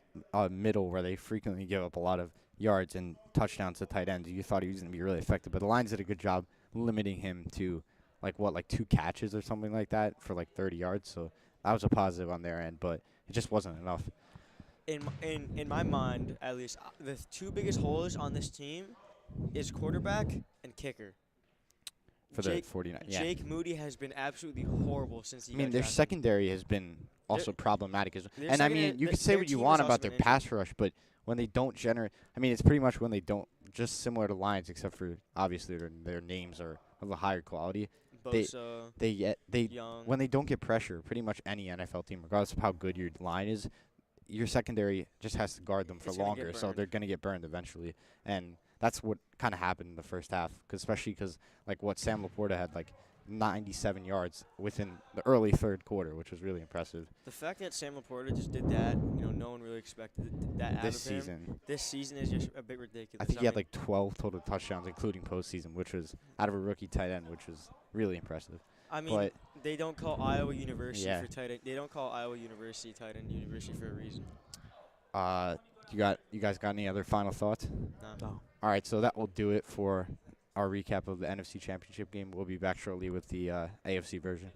middle where they frequently give up a lot of yards and touchdowns to tight ends, you thought he was going to be really effective. But the Lions did a good job limiting him to like 2 catches or something like that for 30 yards. So that was a positive on their end, but it just wasn't enough. In my mind, at least, the two biggest holes on this team is quarterback and kicker. For Jake, the 49. Yeah. Jake Moody has been absolutely horrible since he I mean, got their drafted. secondary has been also problematic as well. their And I secondary- mean, you their- can say their what you team want has about also their been pass rush, but when they don't generate, I mean, it's pretty much when they don't, just similar to Lions, except for obviously their names are of a higher quality. Bosa, They Young. when they don't get pressure, pretty much any NFL team, regardless of how good your line is, your secondary just has to guard them for It's gonna get longer, so burned. they're going to get burned eventually. And that's what kind of happened in the first half, especially because what Sam Laporta had 97 yards within the early third quarter, which was really impressive The fact that Sam Laporta just did that, no one really expected that out this of him. season. This season is just a bit ridiculous. I think he had 12 total touchdowns, including postseason, which was out of a rookie tight end, which was really impressive. I mean, but they don't call Iowa University Yeah. for tight end. They don't call Iowa University tight end university for a reason. you guys got any other final thoughts? No. All right, so that will do it for our recap of the NFC Championship game. We'll be back shortly with the AFC version.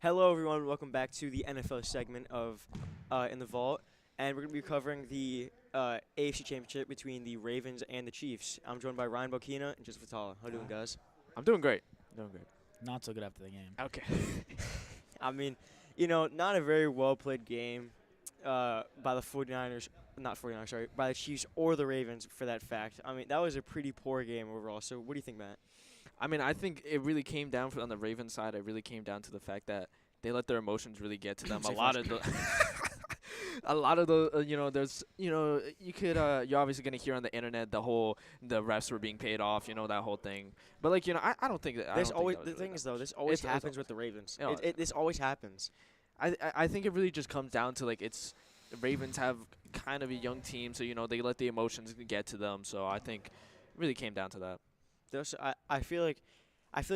Hello, everyone. Welcome back to the NFL segment of In the Vault, and we're going to be covering the AFC Championship between the Ravens and the Chiefs. I'm joined by Ryan Bokina and Joseph Vitala. How you doing, guys? I'm doing great. Doing great. Not so good after the game. Okay. I mean, not a very well played game by the 49ers. Not 49ers, sorry, by the Chiefs or the Ravens for that fact. I mean, that was a pretty poor game overall. So, what do you think, Matt? I mean, I think it really came down on the Ravens side. It really came down to the fact that they let their emotions really get to them. A lot of the, a lot of the, there's, you could, you're obviously gonna hear on the internet the refs were being paid off, that whole thing. But like, I don't think that. I don't think always that was the really thing that is though, much. this always It's happens with the Ravens. Yeah. This always happens. I think it really just comes down to like the Ravens have kind of a young team, so they let the emotions get to them. So I think it really came down to that. I feel like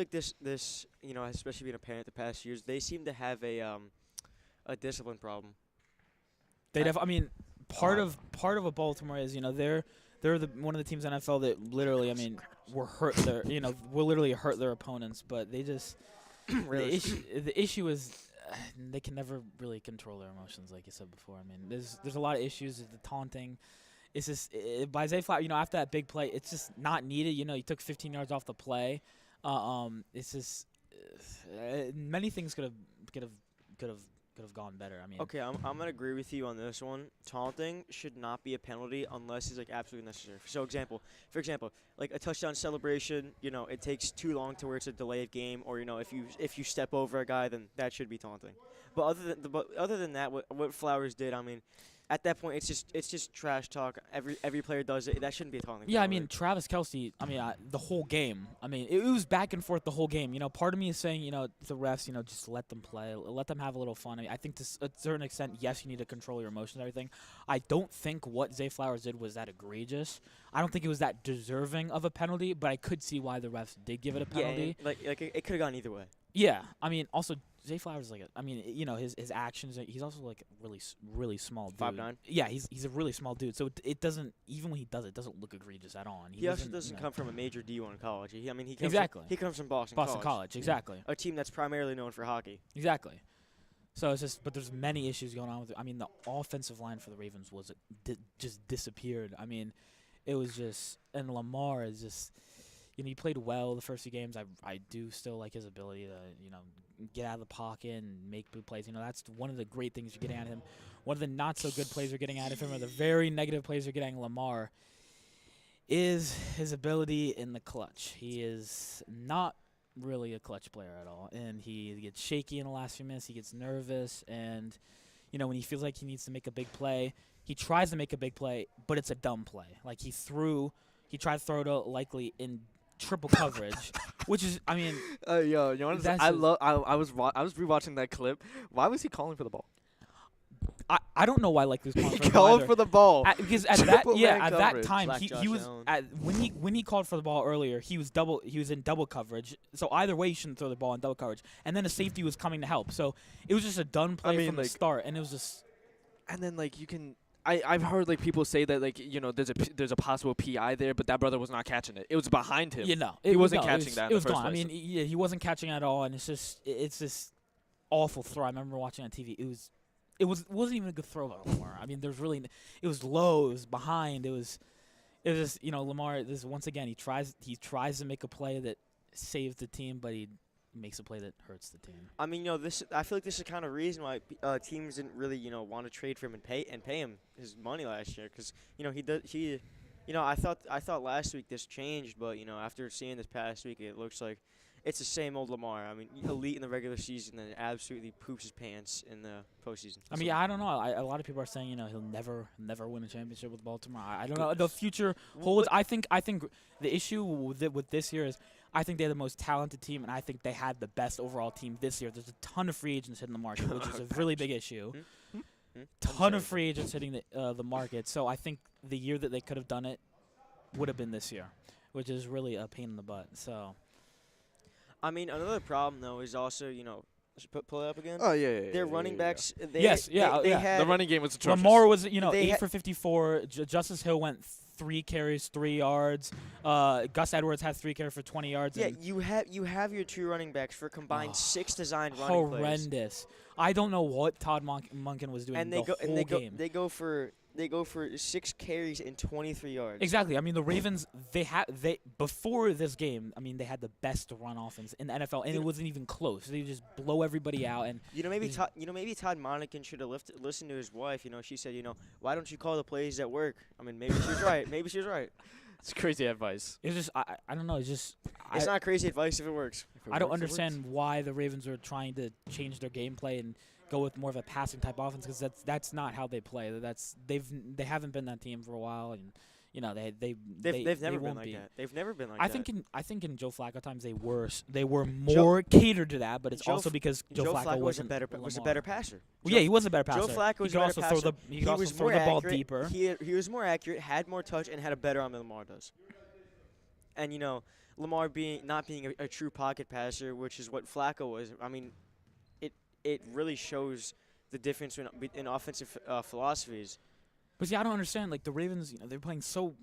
this especially being a parent the past years, they seem to have a discipline problem. I mean, part of what Baltimore is, they're one of the teams in NFL that literally, I mean, will literally hurt their opponents, but they just the issue is they can never really control their emotions, like you said before. I mean, there's a lot of issues with the taunting. It's just by Zay Flowers, after that big play, it's just not needed. He took 15 yards off the play. It's just many things could have gone better. I mean, Okay, I'm gonna agree with you on this one. Taunting should not be a penalty unless it's like absolutely necessary. For example, like a touchdown celebration, it takes too long to where it's a delay of game, or if you step over a guy, then that should be taunting. But other than that, what Flowers did, I mean, at that point, it's just trash talk. Every player does it. That shouldn't be a taunting. yeah, I penalty. mean, Travis Kelce, the whole game. I mean, it was back and forth the whole game. Part of me is saying, the refs, just let them play, let them have a little fun. I mean, I think to a certain extent, yes, you need to control your emotions and everything. I don't think what Zay Flowers did was that egregious. I don't think it was that deserving of a penalty, but I could see why the refs did give it a penalty. Yeah, like it could have gone either way. Yeah, I mean, also Zay Flowers is his actions. He's also like really small dude. 5'9". Yeah, he's a really small dude. So it doesn't, even when he does it, doesn't look egregious at all. And He also doesn't come from a major D1 college. He comes Exactly. he comes from Boston College. Exactly. a team that's primarily known for hockey. Exactly. So it's just, but there's many issues going on with it. I mean, the offensive line for the Ravens was just disappeared. I mean, it was just, and Lamar is just, he played well the first few games. I do still like his ability to, get out of the pocket and make big plays. That's one of the great things you're getting out of him. One of the not so good plays you're getting out of him, or the very negative plays you're getting Lamar, is his ability in the clutch. He is not really a clutch player at all, and he gets shaky in the last few minutes. He gets nervous, and when he feels like he needs to make a big play, he tries to make a big play, but it's a dumb play. Like he tried to throw it out likely in triple coverage, which is, I mean, Yo, you want to? I was rewatching that clip. Why was he calling for the ball? I don't know why like this He called for the ball because at Triple man that coverage. time Black he Josh was Allen. when he called for the ball earlier, he was in double coverage. So either way, you shouldn't throw the ball in double coverage. And then a safety was coming to help. So it was just a done play from the start, and it was just. And then like you can. I've heard like people say that like there's a possible PI there, but that brother was not catching it. It was behind him. He wasn't catching that. It was in the first gone. I place. mean, he wasn't catching it at all, and it's this awful throw. I remember watching on TV. It wasn't even a good throw anymore. I mean, it was low, it was behind, it was just Lamar. This once again he tries to make a play that saves the team, but he makes a play that hurts the team. I mean, I feel like this is kind of reason why teams didn't really, want to trade for him and pay him his money last year, because I thought last week this changed, but after seeing this past week, it looks like it's the same old Lamar. I mean, elite in the regular season, and absolutely poops his pants in the postseason. I mean, I don't know. A lot of people are saying he'll never win a championship with Baltimore. I don't know. The future holds. I think the issue with this year is, I think they're the most talented team, and I think they had the best overall team this year. There's a ton of free agents hitting the market, which is a really big issue. Ton of free agents hitting the market. So I think the year that they could have done it would have been this year, which is really a pain in the butt. So. I mean, another problem though is also, pull it up again. Oh yeah. Their running backs. They the running game was atrocious. Lamar was 8 for 54. Justice Hill went 3 carries, 3 yards. Gus Edwards had 3 carries for 20 yards. Yeah, you have your 2 running backs for combined 6 designed running plays. Horrendous. I don't know what Todd Monken was doing the whole game. They go for 6 carries and 23 yards. Exactly. I mean, the Ravens, before this game, I mean, they had the best run offense in the NFL, and it wasn't even close. They just blow everybody out. And maybe Todd Monken should have listened to his wife. She said, why don't you call the plays that work? I mean, maybe she was right. Maybe she was right. It's crazy advice. It's just I don't know. It's just It's not crazy advice if it works. If it I don't works, it works. understand why the Ravens are trying to change their gameplay and go with more of a passing type offense, because that's not how they play. They haven't been that team for a while, and you know They've never been won't like be. that. They've never been like I that. think in Joe Flacco times they were more catered to that, but it's Joe also F- because Joe Flacco Flacco was a wasn't better Lamar. passer. Well, yeah, he was a better passer. Joe Flacco was he a could better also throw passer. the he could also throw the ball deeper. He was more accurate, had more touch, and had a better arm than Lamar does. And you know, Lamar not being a true pocket passer, which is what Flacco was. I mean, it really shows the difference in offensive philosophies. But see, I don't understand. Like the Ravens, they're playing so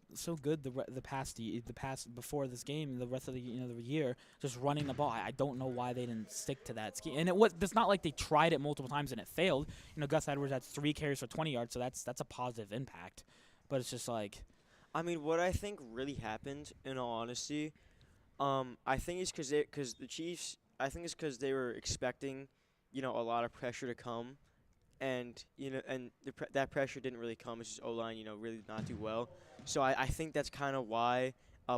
good the past before this game, the rest of the the year, just running the ball. I don't know why they didn't stick to that scheme. And it's not like they tried it multiple times and it failed. Gus Edwards had 3 carries for 20 yards, so that's a positive impact. But it's just like, I mean, what I think really happened, in all honesty, I think it's because the Chiefs. I think it's because they were expecting, a lot of pressure to come. And that pressure didn't really come. It's just O-line, really did not do well. So I think that's kind of why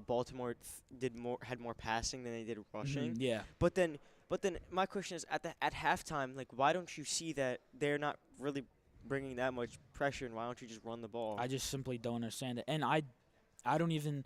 Baltimore had more passing than they did rushing. yeah. But then my question is at halftime, like, why don't you see that they're not really bringing that much pressure, and why don't you just run the ball? I just simply don't understand it, and I don't even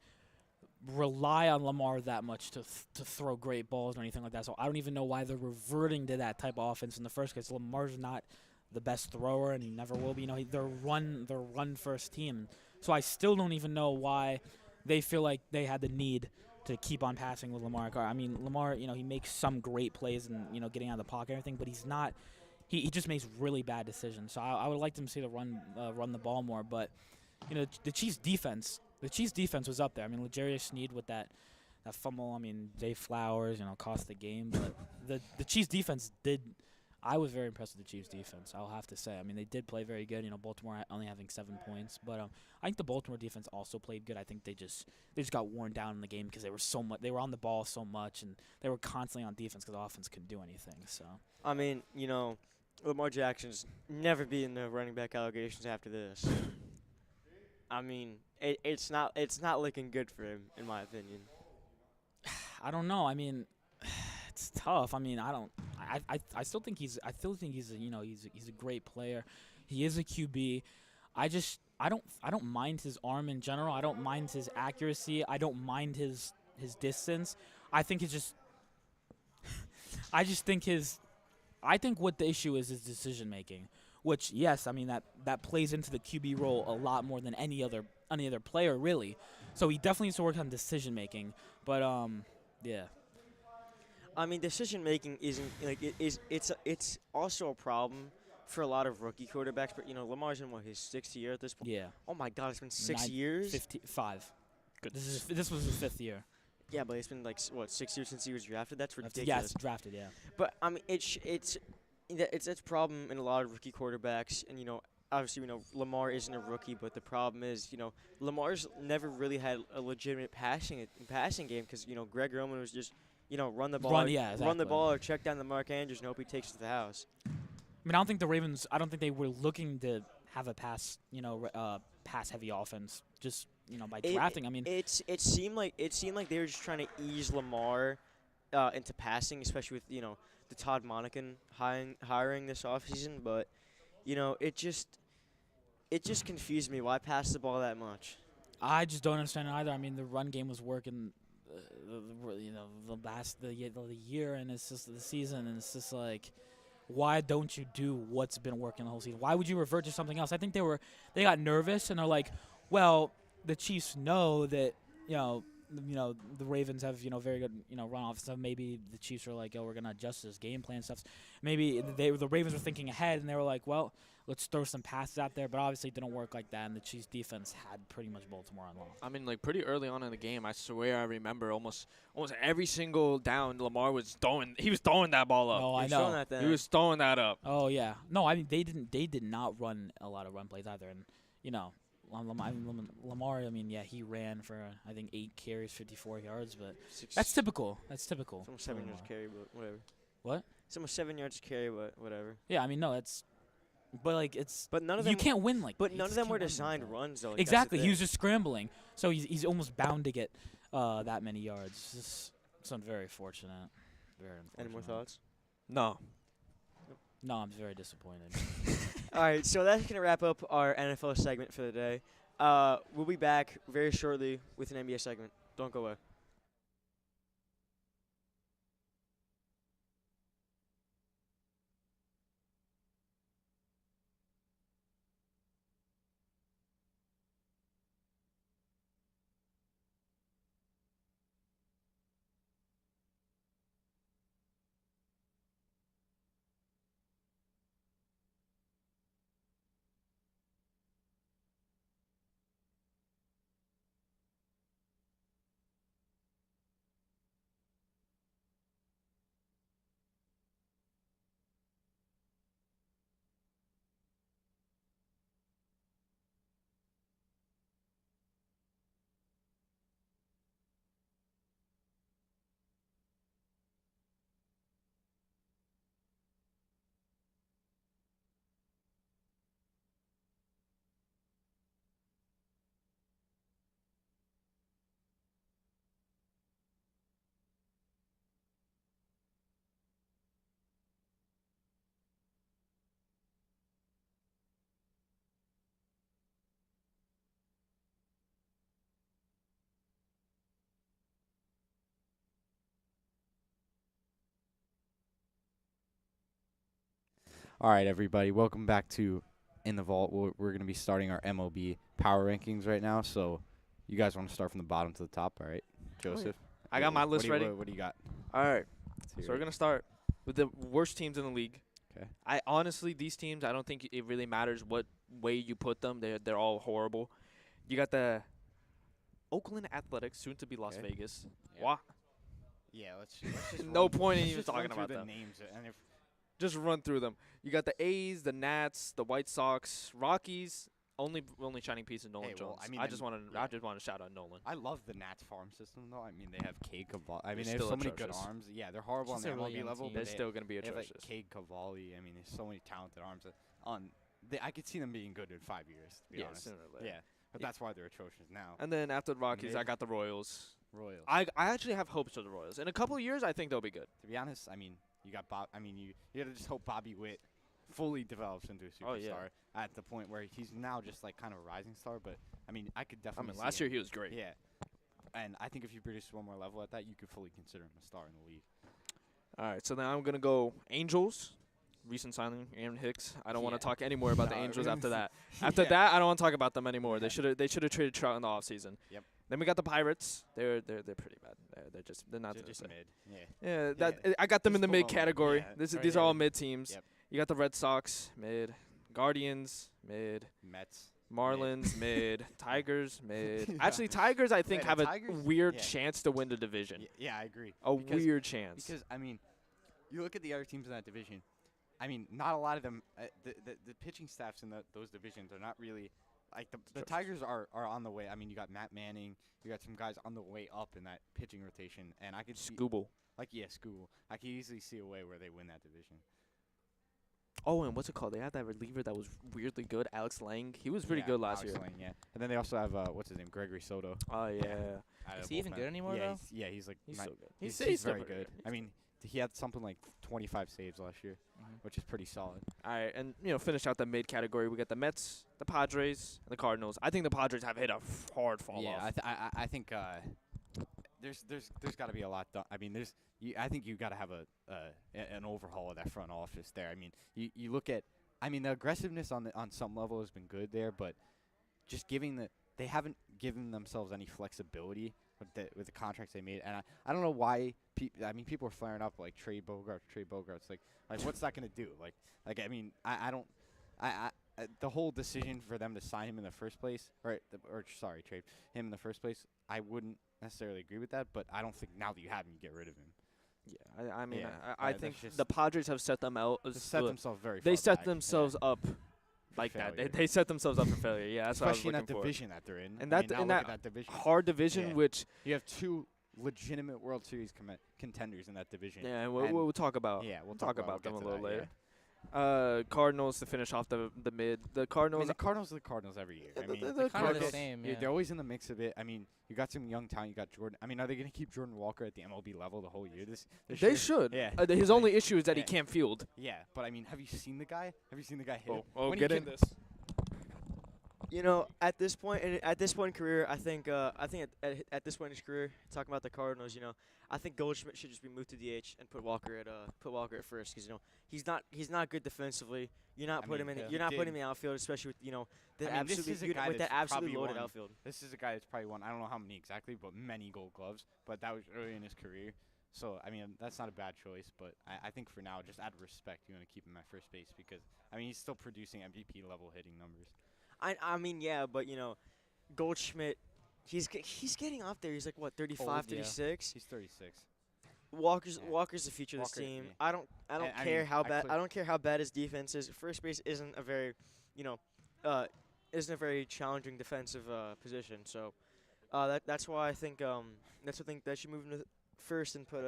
rely on Lamar that much to throw great balls or anything like that. So I don't even know why they're reverting to that type of offense in the first place. Lamar's not the best thrower, and he never will be. They're run first team. So I still don't even know why they feel like they had the need to keep on passing with Lamar. I mean, Lamar, he makes some great plays and getting out of the pocket and everything, but he's not. He just makes really bad decisions. So I would like them to see the run the ball more. But the Chiefs defense was up there. I mean, L'Jarius Sneed with that fumble. I mean, Zay Flowers, cost the game. But the Chiefs defense did. I was very impressed with the Chiefs defense, I'll have to say. I mean, they did play very good. Baltimore only having 7 points, but I think the Baltimore defense also played good. I think they just got worn down in the game because they were on the ball so much, and they were constantly on defense because the offense couldn't do anything. So I mean, Lamar Jackson's never beating the running back allegations after this. I mean, it's not looking good for him, in my opinion. I don't know. I mean, it's tough. I mean, I still think he's a great player. He is a QB. I don't mind his arm in general. I don't mind his accuracy. I don't mind his distance. I think it's just I think what the issue is decision making, which yes, I mean that plays into the QB role a lot more than any other player really. So he definitely needs to work on decision making. But yeah. I mean, decision making isn't it's also a problem for a lot of rookie quarterbacks. But Lamar's in his 6th year at this point. Yeah. Oh my God, it's been 6 years. 5. Good. This was his 5th year. Yeah, but it's been 6 years since he was drafted. That's ridiculous. Yeah, it's drafted. Yeah. But I mean, it's a problem in a lot of rookie quarterbacks, and obviously Lamar isn't a rookie, but the problem is Lamar's never really had a legitimate passing game because Greg Roman was just run the ball, run the ball, or check down the Mark Andrews and hope he takes it to the house. I mean, I don't think the Ravens. I don't think they were looking to have a pass heavy offense. Just by drafting. I mean, it seemed like they were just trying to ease Lamar into passing, especially with the Todd Monken hiring this offseason. But it just confused me. Why pass the ball that much? I just don't understand it either. I mean, the run game was working, the year, and it's just the season, and it's just like, why don't you do what's been working the whole season? Why would you revert to something else? I think they got nervous, and they're like, well, the Chiefs know that the Ravens have very good run off, so maybe the Chiefs are like, oh, we're gonna adjust this game plan stuff. Maybe the Ravens were thinking ahead, and they were like, well, let's throw some passes out there, but obviously it didn't work like that, and the Chiefs defense had pretty much Baltimore on lock. I mean, pretty early on in the game, I swear I remember almost every single down Lamar was throwing. He was throwing that ball up. Oh, I know. He was throwing that up. Oh yeah. No, I mean they did not run a lot of run plays either, and Lamar. I mean, yeah, he ran for I think 8 carries, 54 yards, but that's typical. That's typical. It's almost 7 yards carry, but whatever. What? It's almost 7 yards carry, but whatever. Yeah, I mean, no, that's But like it's But none of you them. can't win like. But you none of just them were can't win like designed that. runs though. Like, that's the Exactly. He was thing. just scrambling, so he's almost bound to get that many yards. It's very fortunate. Very unfortunate. Any more thoughts? No. No, I'm very disappointed. All right, so that's gonna wrap up our NFL segment for the day. We'll be back very shortly with an NBA segment. Don't go away. All right, everybody, welcome back to In the Vault. We're going to be starting our MLB power rankings right now. So, you guys want to start from the bottom to the top, all right? Joseph, I got my list ready. What do you got? All right. Let's hear So we're it. gonna start with the worst teams in the league. 'Kay. I honestly, these teams, I don't think it really matters what way you put them. They're all horrible. You got the Oakland Athletics, soon to be Las 'Kay. Vegas. Yeah. Wha- Yeah, let's just No run- point in let's even just run talking through about the them. names. And if Just run through them. You got the A's, the Nats, the White Sox, Rockies. Only shining piece is Nolan Hey, well, Jones. I mean, I just then- want to yeah. to shout out Nolan. I love the Nats farm system, though. I mean, they have Cade Cavalli. I mean, They're they have still so many good atrocious. arms. Yeah, they're horrible on Just the a really MLB young level. team. They're But still gonna be they have like atrocious. Cade Cavalli. I mean, there's so many talented arms. I could see them being good in 5 years, to be Yeah, honest. sooner or later. Yeah, but Yeah. that's why they're atrocious now. And then after the Rockies, I Mid. got the Royals. Royals. I actually have hopes for the Royals. In a couple of years, I think they'll be good. To be honest, I mean, you got Bob. I mean, you gotta just hope Bobby Witt fully develops into a superstar Oh, yeah. at the point where he's now just like kind of a rising star. But I mean, I could I definitely. mean, see last him. year he was great. Yeah, and I think if you produce one more level at that, you could fully consider him a star in the league. All right, so now I'm gonna go Angels. Recent signing Aaron Hicks. I don't want Yeah. to talk anymore about the No, Angels we're after gonna that. After Yeah. that, I don't want to talk about them anymore. Yeah. They should have traded Trout in the offseason. Yep. Then we got the Pirates. They're pretty bad. They're not They're gonna just say. mid. Yeah. Yeah, Yeah. I got them in Just the mid below 'em. category. Yeah, These right, are all yeah. mid teams. Yep. You got the Red Sox mid, Guardians mid, Mets. Marlins mid, Tigers mid. Yeah. Actually, Tigers I think the have a Tigers- weird yeah. chance to win the division. Yeah, I agree. A Because- weird chance. Because I mean, you look at the other teams in that division. I mean, not a lot of them. The pitching staffs in those divisions are not really like the Atrocious. Tigers are on the way. I mean, you got Matt Manning. You got some guys on the way up in that pitching rotation, and I could see Scooble. Scooble. I could easily see a way where they win that division. Oh, and what's it called? They had that reliever that was weirdly good, Alex Lang. He was pretty Yeah, good last Alex year. Lang, yeah. And then they also have what's his name, Gregory Soto. Oh yeah, out Is of he even bullpen. good anymore, yeah, though? He's like he's not- so good. He's still very pretty good. I mean, he had something like 25 saves last year, Mhm. which is pretty solid. All right, and finish out the mid category. We got the Mets, the Padres, and the Cardinals. I think the Padres have hit a hard fall Yeah, off. I think there's got to be a lot done. I mean, I think you got to have an overhaul of that front office there. I mean, you look at, I mean, the aggressiveness on some level has been good there, but just they haven't given themselves any flexibility with the contracts they made, and I don't know why. People are flaring up like Trey Bogarts. Like what's that gonna do? I mean, I don't. The whole decision for them to sign him in the first place, trade him in the first place, I wouldn't necessarily agree with that, but I don't think now that you have him, you get rid of him. Yeah, I mean, Yeah, I that's think just- the Padres have set them out. Just set themselves very. They far set back, themselves yeah, up for like that. failure. They set themselves up for failure. Yeah, that's especially in what I was that looking for. division that they're in. And I that- mean, now in look at that division. Hard division, Yeah. which You have two legitimate World Series contenders in that division. yeah, And we'll talk about. yeah, we'll talk about we'll them get a to little that, later. Cardinals to finish off the mid. The I Cardinals. mean, the Cardinals are the Cardinals every year. I mean, the Kind of the Cardinals. same. yeah, Yeah. they're always in the mix of it. I mean, you got some young talent. You got Jordan. I mean, are they going to keep Jordan Walker at the MLB level the whole year? This They year? should. Yeah. His only issue is that he Yeah. can't field. Yeah, but I mean, have you seen the guy? Have you seen the guy hit? Oh, When he get in can- this. You know, at this point in career, I think at this point in his career, talking about the Cardinals, you know, I think Goldschmidt should just be moved to DH and put Walker at first, because you know he's not good defensively. You're not I putting mean, him in he you're not putting did. him in the outfield, especially with you know the I mean, this absolutely is a you know, guy with that that's absolutely probably loaded won- outfield. This is a guy that's probably won, I don't know how many exactly, but many Gold Gloves. But that was early in his career. So, I mean, that's not a bad choice. But I think for now, just out of respect, you want to keep him at first base because, I mean, he's still producing MVP level hitting numbers. I mean, yeah, but you know, Goldschmidt, he's getting up there. He's like what 35, Old, yeah. 36. He's 36. Walker's Yeah. Walker's the future of this Walker, team. yeah. I don't I care mean, how I bad could- I don't care how bad his defense is. First base isn't a very, you know, isn't a very challenging defensive position. So that's why I think they should move him to first and put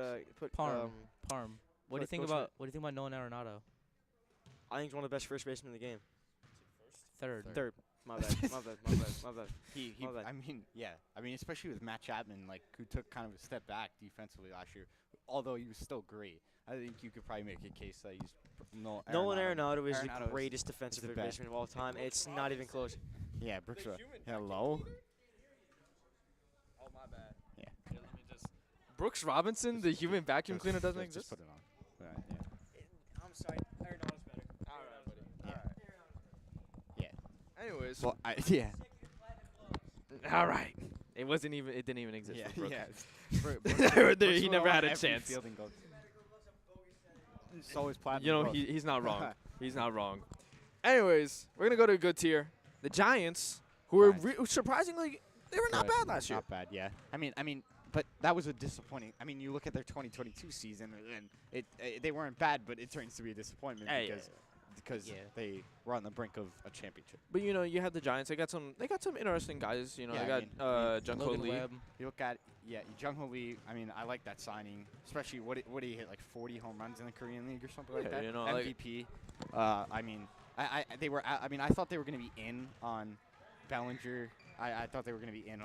Parm. What do you Put think Goldschmidt. about Nolan Arenado? I think he's one of the best first basemen in the game. Third. Third. My bad. He My bad. I mean, yeah. I mean, especially with Matt Chapman, like, who took kind of a step back defensively last year, although he was still great. I think you could probably make a case that he's Nolan Arenado is Arenado the is- greatest defensive the third best. baseman of all time. It's not even close. Yeah, Brooks. Hello. Oh my bad. Yeah. Let me just. Brooks Robinson, the human vacuum cleaner, doesn't Just exist. put it on. Yeah. I'm sorry. Arenado's better. All right, buddy. Yeah. Anyways. Well, yeah. All right. It wasn't even. It didn't even exist. Yeah, for Brooks. yeah. There, he never had a chance. So is platinum. You know, Glove. he's not wrong. He's not wrong. Anyways, we're gonna go to a good tier. The Giants, who were surprisingly, they were not bad last year. Not bad, yeah. I mean, but that was a disappointing. I mean, you look at their 2022 season, and they weren't bad, but it turns to be a disappointment Hey, because Yeah. they were on the brink of a championship. But you know, you have the Giants. They got some interesting guys. You know, Yeah, they I got Jung Ho Logan Lee. Webb. You look at Jung Ho Lee. I mean, I like that signing, especially what did he hit, like 40 home runs in the Korean League or something like Yeah, that. you know, like- MVP. I mean, they were. I mean, I thought they were going to be in on Bellinger. I thought they were going to be in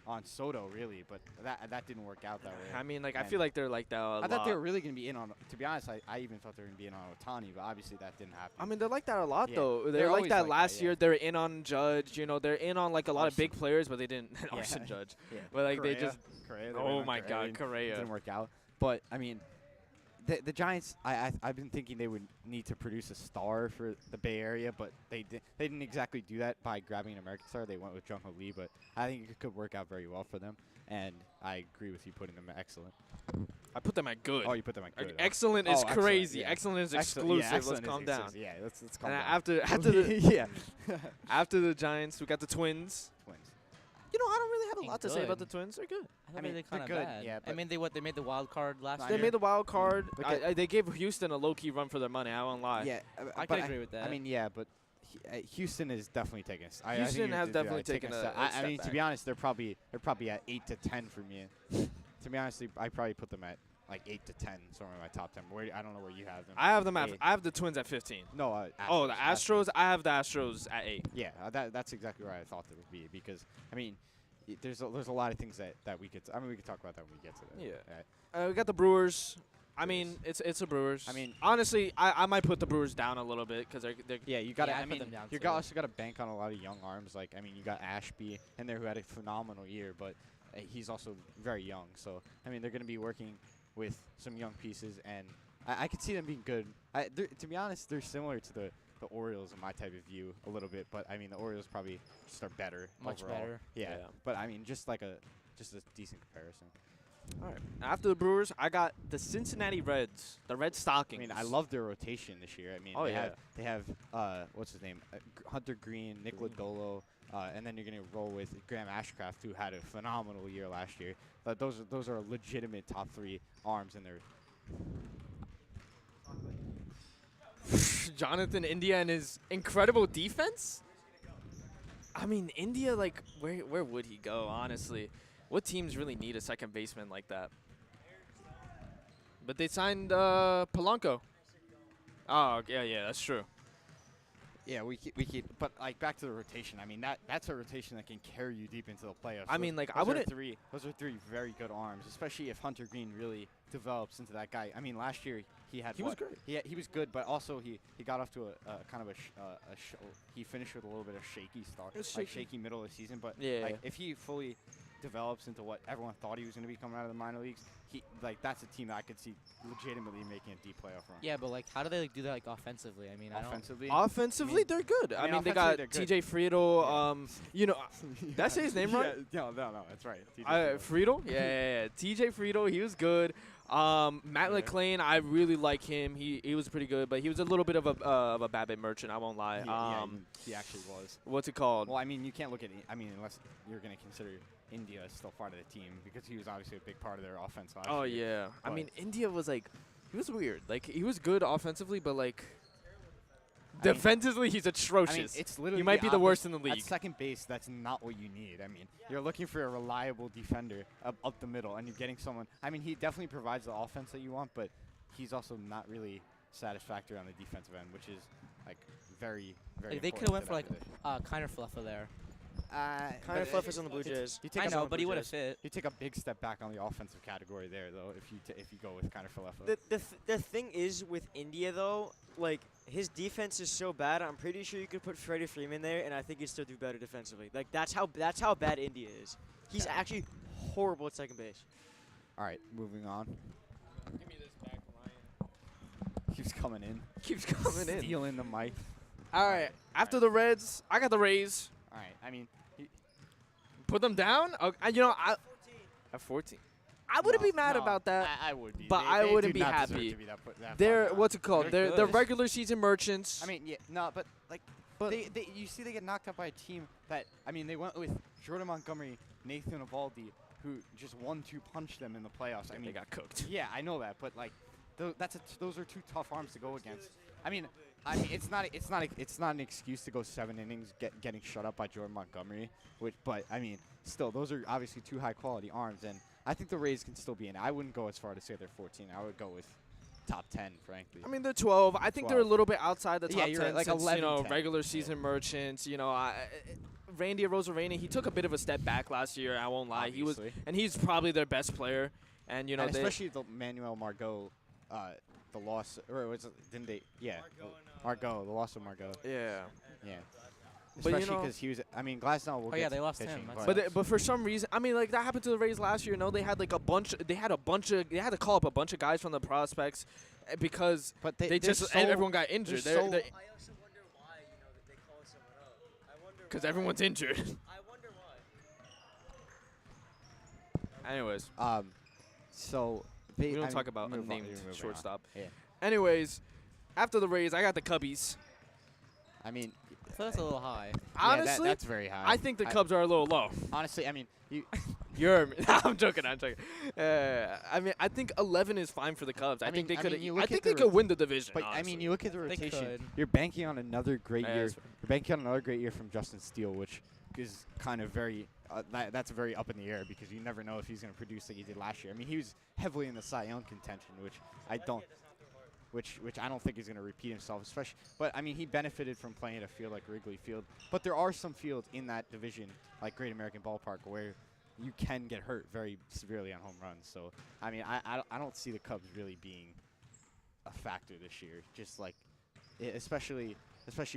on Soto, really, but that didn't work out that way. I mean, like I And feel like they're like that a lot. I thought they were really going to be in on. To be honest, I even thought they were going to be in on Otani, but obviously that didn't happen. I mean, they're like that a lot Yeah. though. They're, They're like always that like that, last yeah. year. They're in on Judge. You know, they're in on like a lot of big Arson. players, but they didn't. Yeah. Arson Judge. yeah. But like they Correa. just. Correa, they Oh went on my Correa. God, It Correa. didn't work out. But I mean, the Giants. I've been thinking they would need to produce a star for the Bay Area, but they didn't exactly do that by grabbing an American star. They went with Jung Ho Lee, but I think it could work out very well for them. And I agree with you putting them at excellent. I put them at good. Oh, you put them at good. Excellent Oh, is excellent, crazy. yeah. Excellent is Excellent- yeah, exclusive. excellent Let's calm is down. exclusive. Yeah, let's calm And down. after the yeah. after the Giants, we got the Twins. Twins. You know, I don't really have a Ain't lot to say about the good. Twins. They're good. I thought mean, they they're kind of good, bad. yeah, I but- mean, they made the wild card last They year. made the wild card. Look at- They gave Houston a low-key run for their money. I won't lie. Yeah, I but can agree with that. I mean, yeah, but Houston is definitely taking a step. Houston has definitely taken a step. a I step mean, to back. be honest, they're probably at 8 to 10 for me. To be honest, I probably put them at like 8 to 10, somewhere in my top 10. I don't know where you have them. I have them at. Eight. I have the Twins at 15. No, Oh, the Astros. I have the Astros at 8. Yeah, that's exactly where I thought it would be because I mean, there's a lot of things that we could. I mean, we could talk about that when we get to that. Yeah. We got the Brewers. I mean, it's a Brewers. I mean- honestly, I might put the Brewers down a little bit because they're Yeah, you got to. Yeah, I I put mean, them down you too. also got to bank on a lot of young arms. Like, I mean, you got Ashby in there who had a phenomenal year, but he's also very young. So, I mean, they're going to be working with some young pieces, and I could see them being good. To be honest, they're similar to the Orioles in my type of view a little bit, but I mean, the Orioles probably just are better. Much overall. better. Yeah, Yeah. but I mean, just a decent comparison. all right. After the Brewers, I got the Cincinnati Reds, the Red I Stockings. mean, I love their rotation this year. I mean, Oh, they yeah. have what's his name, Hunter Green, Nick Lodolo, and then you're gonna roll with Graham Ashcraft, who had a phenomenal year last year. But those are legitimate top 3 arms in their. Jonathan India and his incredible defense. I mean, India, like, where would he go? Honestly, what teams really need a second baseman like that? But they signed Polanco. Oh, yeah, that's true. Yeah, we keep, but like back to the rotation. I mean, that's a rotation that can carry you deep into the playoffs. I mean, like, I those are wouldn't. Those are three very good arms, especially if Hunter Green really develops into that guy. I mean, last year he had He was great. He was good, but also he got off to a kind of he finished with a little bit of shaky start, It's like shaky. shaky middle of the season. But Yeah. like if he fully develops into what everyone thought he was going to be coming out of the minor leagues, that's a team that I could see legitimately making a deep playoff run. Yeah, but like, how do they like do that like offensively? I mean, Offensively, Offensively, they're good. I mean, they got offensively, they're T.J. Friedel. You know, did I say his name right? Yeah, no, that's right. TJ Friedel? Yeah. T.J. Friedel, he was good. Matt Yeah. LeClain, I really like him. He was pretty good, but he was a little bit of a bad bit merchant. I won't lie. He actually was. What's it called? Well, I mean, you can't look at. I mean, unless you're going to consider India as still part of the team, because he was obviously a big part of their offense last Oh year. yeah. I But- mean, India was like, he was weird. Like he was good offensively, but like I mean- defensively, he's atrocious. I mean, it's literally he might be the opposite. worst in the At league. second base, that's not what you need. I mean, you're looking for a reliable defender up the middle, and you're getting someone. I mean, he definitely provides the offense that you want, but he's also not really satisfactory on the defensive end, which is like very, very. Like, they important could have went to for like that position. kind of fluffer there. Kind of Fluff is on the Blue Jays. You take I a- know, but he would have fit. You take a big step back on the offensive category there, though, if you go with kind of The thing is with India though, like his defense is so bad. I'm pretty sure you could put Freddie Freeman there, and I think he'd still do better defensively. Like that's how bad India is. He's actually horrible at second base. All right, moving on. Give me this back, Ryan. Keeps coming in. Keeps coming in. Stealing the mic. All right. After the Reds, I got the Rays. All right. I mean, Put them down. You know, I at 14. I wouldn't be mad about that. I would be. but They- I they wouldn't do be not deserve happy. to be that far They're down. what's it called? They're They're good. regular season merchants. I mean, yeah, no, but like, But- you see, they get knocked out by a team that, I mean, they went with Jordan Montgomery, Nathan Eovaldi, who just 1-2 punched them in the playoffs. I they mean, got cooked. yeah, I know that, but like, those are two tough arms to go against. I mean, it's not an excuse to go 7 innings getting shut up by Jordan Montgomery, but I mean, still, those are obviously two high quality arms, and I think the Rays can still be in. I wouldn't go as far to say they're 14. I would go with top 10, frankly. I mean, they're 12. I think they're a 12. little bit outside the Yeah, top you're 10 right, like since, 11, 10. regular season merchants. Randy Arozarena, he took a bit of a step back last year. I won't lie. Obviously. He's probably their best player. And and especially the Manuel Margot, the loss, or didn't they? Yeah, Margot, the loss of Margot. yeah. Yeah. But, you Especially know- because he was. I mean, Glasnow will Oh, get yeah, to they lost pitching, him. But for some reason, I mean, like that happened to the Rays last year. No, they had like they had to call up a bunch of guys from the prospects because but they they're just so- everyone got injured. they're so- I also wonder why they call someone up. I wonder Because everyone's injured. I wonder why. Anyways, So they. we don't I talk mean, about move on, unnamed you're moving on. shortstop. Yeah. Anyways, after the Rays, I got the Cubbies. I mean, I thought that's a little high. Honestly, that's very high. I think the Cubs are a little low. Honestly, I mean, I'm joking. I mean, I think 11 is fine for the Cubs. I think they could. you I look think at they the could win the division. But I honestly. mean, you look at the They rotation. could. You're banking on another great Yeah, year. that's You're banking on another great year from Justin Steele, which is kind of very. That's very up in the air because you never know if he's going to produce like he did last year. I mean, he was heavily in the Cy Young contention, which I don't think he's going to repeat himself, especially. But I mean, he benefited from playing at a field like Wrigley Field. But there are some fields in that division, like Great American Ballpark, where you can get hurt very severely on home runs. So I mean, I don't see the Cubs really being a factor this year. Just like, especially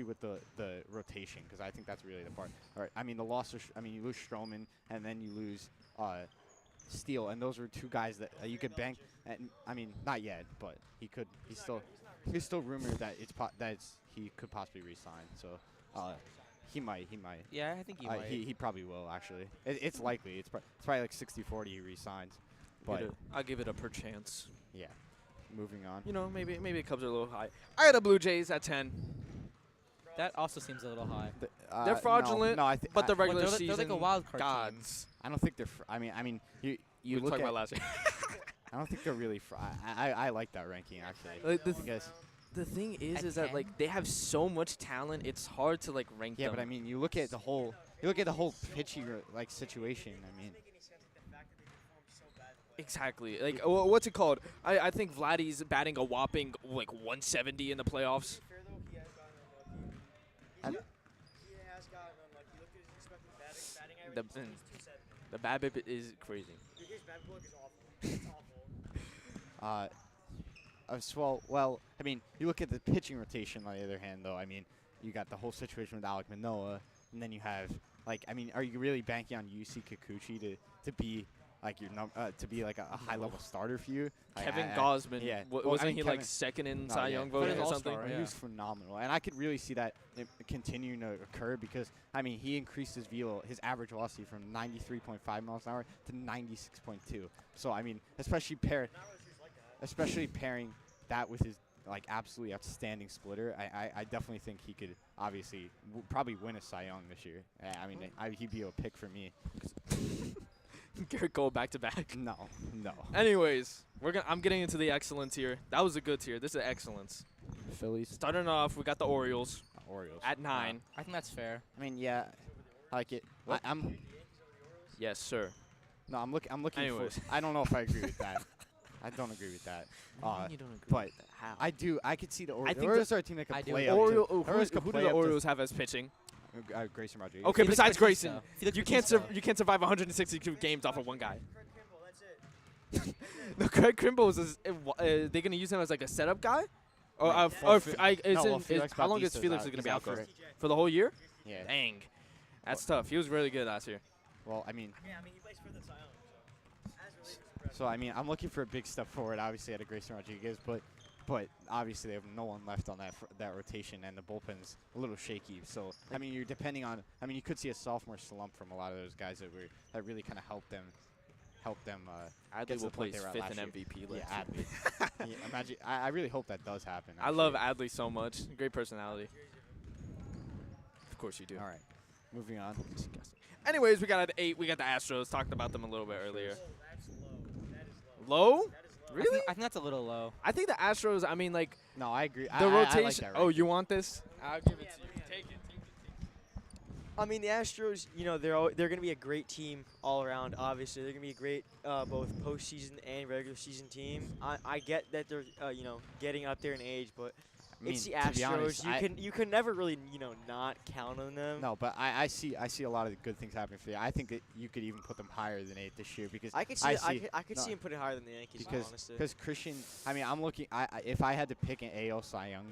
with the rotation, because I think that's really the part. All right, I mean, the loss of you lose Stroman and then you lose Steele, and those were two guys that you could bank. And I mean, not yet, but he's still rumored that he could possibly resign. So he might. Yeah, I think he might. He probably will actually. It's likely. It's probably like 60-40 he resigns. But I'll give it a perchance. yeah, moving on. You know, maybe the Cubs are a little high. I got the Blue Jays at 10. That also seems a little high. They're fraudulent, No, but the But regular they're season like a wild card team. gods. I don't think they're. I mean, you We look talked at. about last year. I don't think they're really. I like that ranking actually. Like, Because The thing is At that 10? like they have so much talent. It's hard to like rank yeah, them. but I mean, you look at the whole pitching like situation. I mean, Exactly. Like, what's it called? I think Vladdy's batting a whopping like 170 in the playoffs. The BABIP is crazy. Well, I mean, you look at the pitching rotation on the other hand, though. I mean, you got the whole situation with Alec Manoah, and then you have, like, I mean, are you really banking on UC Kikuchi to be like to be like a high level starter for you? Kevin Gosman, yeah. wasn't he like second in Cy Young voting or something? He was phenomenal, and I could really see that continuing to occur because I mean he increased his average velocity from 93.5 miles an hour to 96.2. So I mean, especially pairing that with his like absolutely outstanding splitter, I definitely think he could obviously probably win a Cy Young this year. I mean, he'd be a pick for me. Garrett Cole back to back. No. Anyways, I'm getting into the excellence here. That was a good tier. This is excellence. Phillies. Starting off, we got the Orioles Orioles at 9. I think that's fair. I mean, yeah, I like it. I'm Yes, sir. I'm looking. Anyways. I don't know if I agree with that. I don't agree with that. You don't agree but with that. How? I do. I could see the Orioles. I think Orioles are a team that can I do. play up to. Who Orioles do could the play up to Orioles have as pitching? Grayson Rodriguez. Okay, Felix besides Bautista. Grayson, Felix you can't Bautista. you can't survive 162 games off of one guy. No, Craig Kimbrell is they gonna use him as like a setup guy, or how long is Felix gonna be out for the whole year? Yeah. Dang, that's tough. He was really good last year. Well, I mean. So I mean, I'm looking for a big step forward. Obviously, out of Grayson Rodriguez, but obviously they have no one left on that rotation, and the bullpen's a little shaky. So I mean, you're depending on. I mean, you could see a sophomore slump from a lot of those guys that really kind of helped them. Adley get to will the point place they were at 5th last in year. MVP. Yeah, Adley. Yeah, imagine. I really hope that does happen. I love Adley so much. Great personality. Of course you do. All right, moving on. Anyways, we got at 8. We got the Astros. Talked about them a little bit earlier. Low? Really? I think that's a little low. I think the Astros, I mean, like, No, I agree. the rotation. I like that, Oh, right? you want this? I'll give it to you. Take it. I mean, the Astros, you know, they're going to be a great team all around. Obviously, they're going to be a great both postseason and regular season team. I get that they're you know, getting up there in age, but I mean, it's the to be Astros. honest, you can never really, you know, not count on them. No, but I see a lot of good things happening for you. I think that you could even put them higher than 8 this year because I could see I could see him put it higher than the Yankees. Honestly, because Christian. I mean, I'm looking. If I had to pick an AL Cy Young,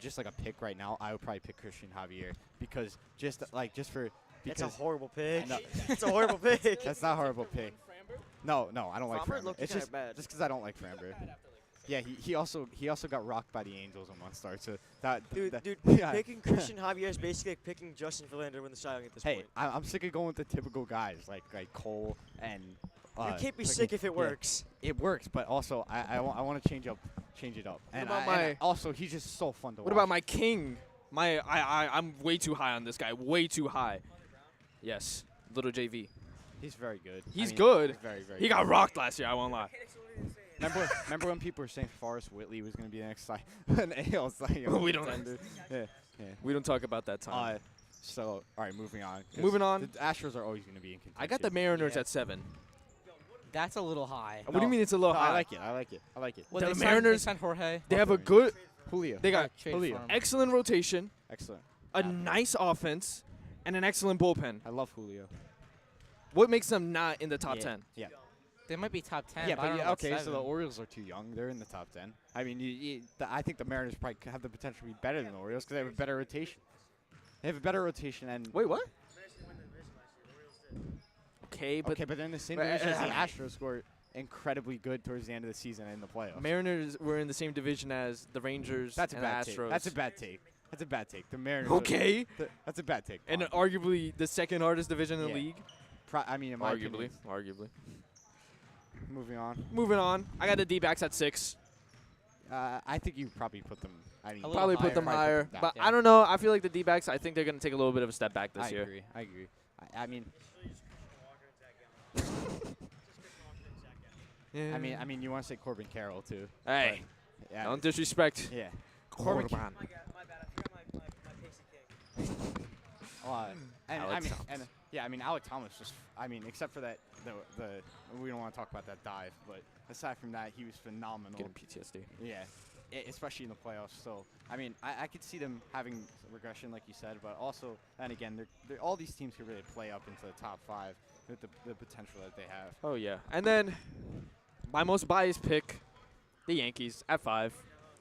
just like a pick right now, I would probably pick Christian Javier because just for. That's a horrible pick. No. It's a horrible pick. That's not a horrible pick. No, I don't like Framber Framber. looked It's kinda just bad. because I don't like Framber. Yeah, he also got rocked by the Angels in one start. So that Dude, yeah. picking Christian Javier is basically like picking Justin Verlander to win the Cy Young at this Hey, point. I'm sick of going with the typical guys like Cole and. You can't be freaking- sick if it yeah. works. It works, but also I want to change it up. And, about and also he's just so fun to watch. What about my king? I'm way too high on this guy. Way too high. Yes, little JV. He's very good. He's good. He's very, very He good. got rocked last year. I won't lie. Remember when people were saying Forrest Whitley was going to be the next an AL Cy Young We don't- contender? Yeah. We don't talk about that time. So, all right, moving on. 'cause Moving on. The Astros are always going to be in contention. I got the Mariners at 7. That's a little high. What do you mean it's a little No, high? I like it. Well, The they Mariners- signed Jorge. They have a Love good. Julio. They got Trade Julio. for him. excellent rotation, Excellent. a nice offense, and an excellent bullpen. I love Julio. What makes them not in the top Yeah. 10? Yeah. They might be top 10. Yeah, but I don't but know about okay, so the 7. Orioles are too young. They're in the top 10. I mean, I think the Mariners probably have the potential to be better than the Orioles because they have a better rotation. They have a better rotation and Wait, what? Okay, but but they're in the same but, division as the Astros, who are incredibly good towards the end of the season and in the playoffs. Mariners were in the same division as the Rangers That's a and the bad take. Astros. That's a bad take. That's a bad take. The Mariners. Okay. That's a bad take. And Vaughn. arguably the second hardest division in the Yeah. league. I mean, in my opinion. Arguably. Moving on. Moving on. I got the D-backs at 6. I think you probably put them. I mean, A little Probably higher. put them Probably higher. put them But down. I don't know. I feel like the D-backs, I think they're going to take a little bit of a step back this I year. agree. I agree. I mean, Yeah. I mean, you want to say Corbin Carroll too? Hey, but, yeah. don't disrespect. Yeah. Corbin. My bad. I forgot my Pacey King. And I Alex mean, Thompson. Yeah, I mean, Alec Thomas just, I mean, except for that, the we don't want to talk about that dive, but aside from that, he was phenomenal. Getting PTSD. Yeah, especially in the playoffs. So, I mean, I could see them having regression, like you said, but also, and again, all these teams could really play up into the top 5 with the potential that they have. Oh, yeah. And then my most biased pick, the Yankees at 5.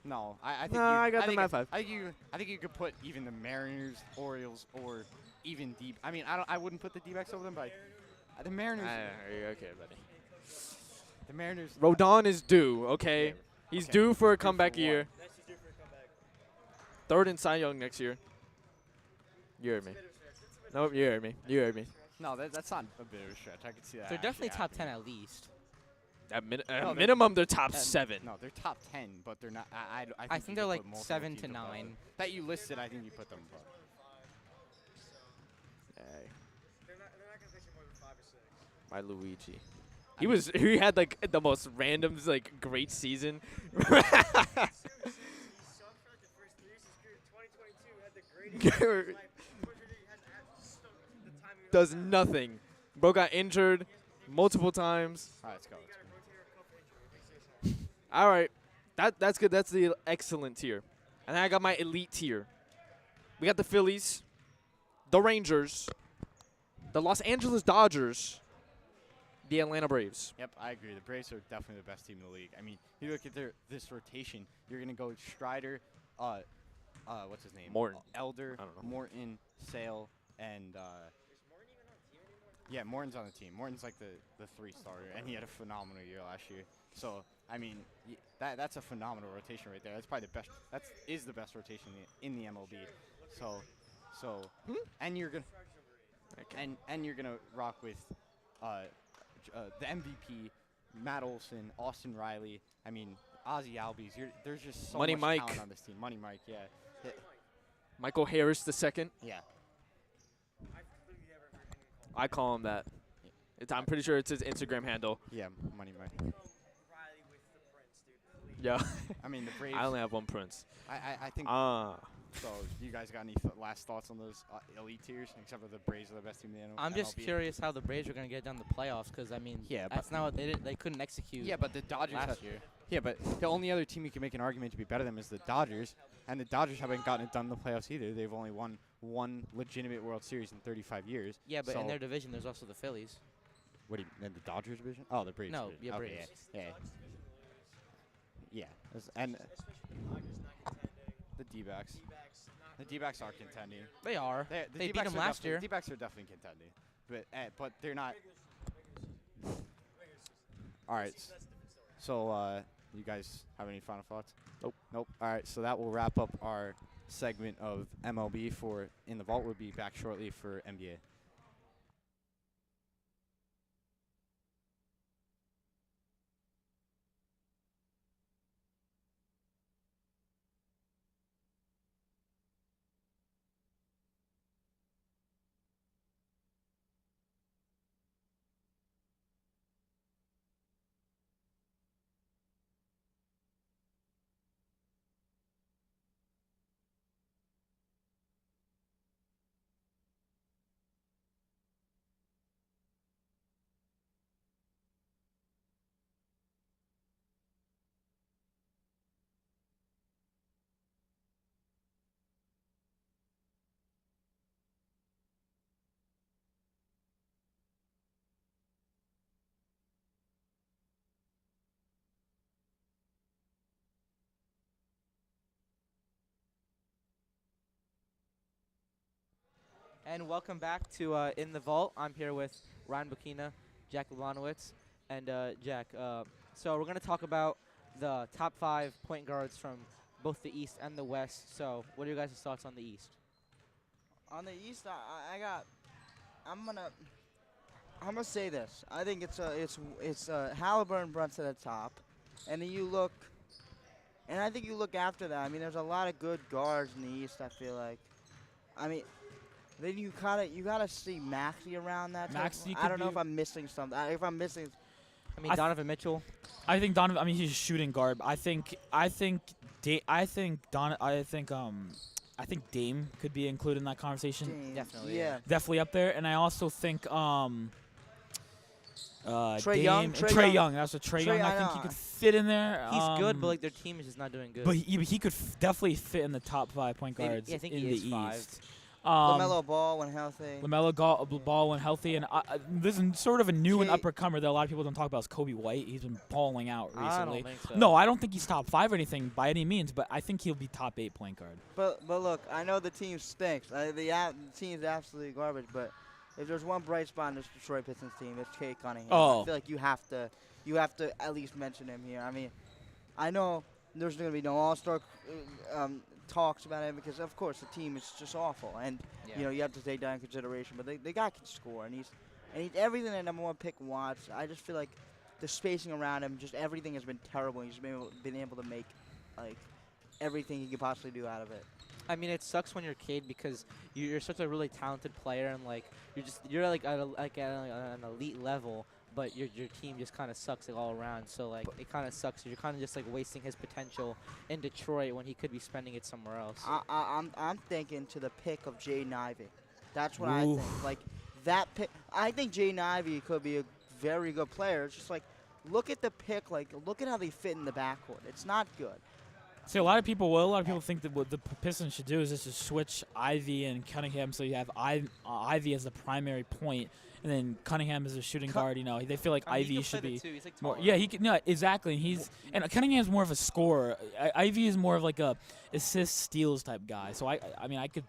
No, I think No, I got them at 5. I think you could put even the Mariners, Orioles, or even I mean, I wouldn't put the D-backs over them, but the Mariners. Okay, buddy. The Mariners. Rodon is due, okay? Yeah, He's okay. due for a Due for comeback what? year. Third in Cy Young next year. You heard me. Nope, you heard me. You heard me. No, that's not a bit of a stretch. I could see that. They're actually definitely top 10 happening. at least. At No, they're- minimum, they're top 7. No, they're top 10, but they're not. I I you think they're could like put multiple 7 to teams above 9. that you listed. I think you put them above. My Luigi. He had like the most random like great season. Does nothing. Bro got injured multiple times. All right, let's go. All right, that's good. That's the excellent tier, and then I got my elite tier. We got the Phillies, the Rangers, the Los Angeles Dodgers, the Atlanta Braves. Yep, I agree. The Braves are definitely the best team in the league. I mean, you look at this rotation. You're gonna go Strider, what's his name? Morton. Elder, I don't know. Morton, Sale, and yeah, Morton's on the team. Morton's like the 3-starter, and he had a phenomenal year last year. So I mean, that's a phenomenal rotation right there. That's probably the best. That is the best rotation in the MLB. So, and you're gonna and you're gonna rock with the MVP, Matt Olson, Austin Riley. I mean, Ozzie Albies. There's just so Money much Mike. talent on this team. Money Mike, yeah. Michael Harris II. Yeah. I call him that. I'm pretty sure it's his Instagram handle. Yeah, Money Mike. Yeah. I mean, the Braves. I only have one Prince. I think. So, you guys got any last thoughts on those elite tiers, except for the Braves are the best team in the MLB? I'm just curious how the Braves are going to get down the playoffs because, I mean, Yeah, but- that's not what they did. They couldn't execute Yeah, but the Dodgers last year. Yeah, but the only other team you can make an argument to be better than them is the Dodgers, and the Dodgers haven't gotten it done in the playoffs either. They've only won one legitimate World Series in 35 years. Yeah, but so in their division, there's also the Phillies. What do you in the Dodgers division? Oh, the Braves. No, division. yeah, Okay, Braves. Yeah. Yeah. And the D-backs. The D-backs are contending. They are. The They beat D-backs them are last year. D-backs are definitely contending, but they're not. All right. So, you guys have any final thoughts? Nope. Nope. All right. So that will wrap up our segment of MLB for In the Vault. We'll be back shortly for NBA. And welcome back to In the Vault. I'm here with Ryan Bukina, Jack Lebanowitz, and Jack. So we're going to talk about the top 5 point guards from both the East and the West. So what are your guys' thoughts on the East? On the East, I'm gonna say this. I think it's Halliburton, Brunson at the top, and then you look, and I think you look after that. I mean, there's a lot of good guards in the East. I feel like, I mean, then you gotta see Maxey around that. Maxey I could don't know be- if I'm missing something. If I'm missing, I mean, I th- Donovan Mitchell. I think Donovan. I mean, he's a shooting guard. I think I think Dame could be included in that conversation. Dame, Definitely, Yeah. Definitely up there. And I also think Trae Young? Trae Young. That's what Trae Trae, Young. I I think know. he could fit in there. He's good, but like their team is just not doing good. But he could definitely fit in the top 5 point Maybe- guards yeah, I think in he the is 5. East. LaMelo Ball when healthy. Ball when healthy, and this is sort of a new and Jay- upper comer that a lot of people don't talk about is Kobe White. He's been balling out I recently. don't think so. No, I don't think he's top 5 or anything by any means, but I think he'll be top 8 point guard. But look, I know the team stinks. The team's absolutely garbage. But if there's one bright spot in this Detroit Pistons team, it's Kate Cunningham. Oh. I feel like you have to at least mention him here. I mean, I know there's going to be no All-Star talks about him because of course the team is just awful, and Yeah. you know you have to take that in consideration. But the guy can score, and he's everything that number 1 pick wants. I just feel like the spacing around him, just everything has been terrible. He's been able to make like everything he could possibly do out of it. I mean, it sucks when you're Cade because you're such a really talented player and like you're like at an elite level, but your team just kind of sucks like all around. So like it kind of sucks. You're kind of just like wasting his potential in Detroit when he could be spending it somewhere else. I'm thinking to the pick of Jaden Ivey. That's what I Oof. think. Like that pick, I think Jaden Ivey could be a very good player. It's just like look at the pick. Like look at how they fit in the backcourt. It's not good. See, a lot of people think that what the Pistons should do is just to switch Ivy and Cunningham, so you have Ivy as the primary point, and then Cunningham as a shooting guard. You know, they feel like I mean, he Ivy can should play be the two. He's, like, more. taller. Yeah, he can. No, exactly. And Cunningham's more of a scorer. Ivy is more of like a assist steals type guy. So I mean, I could.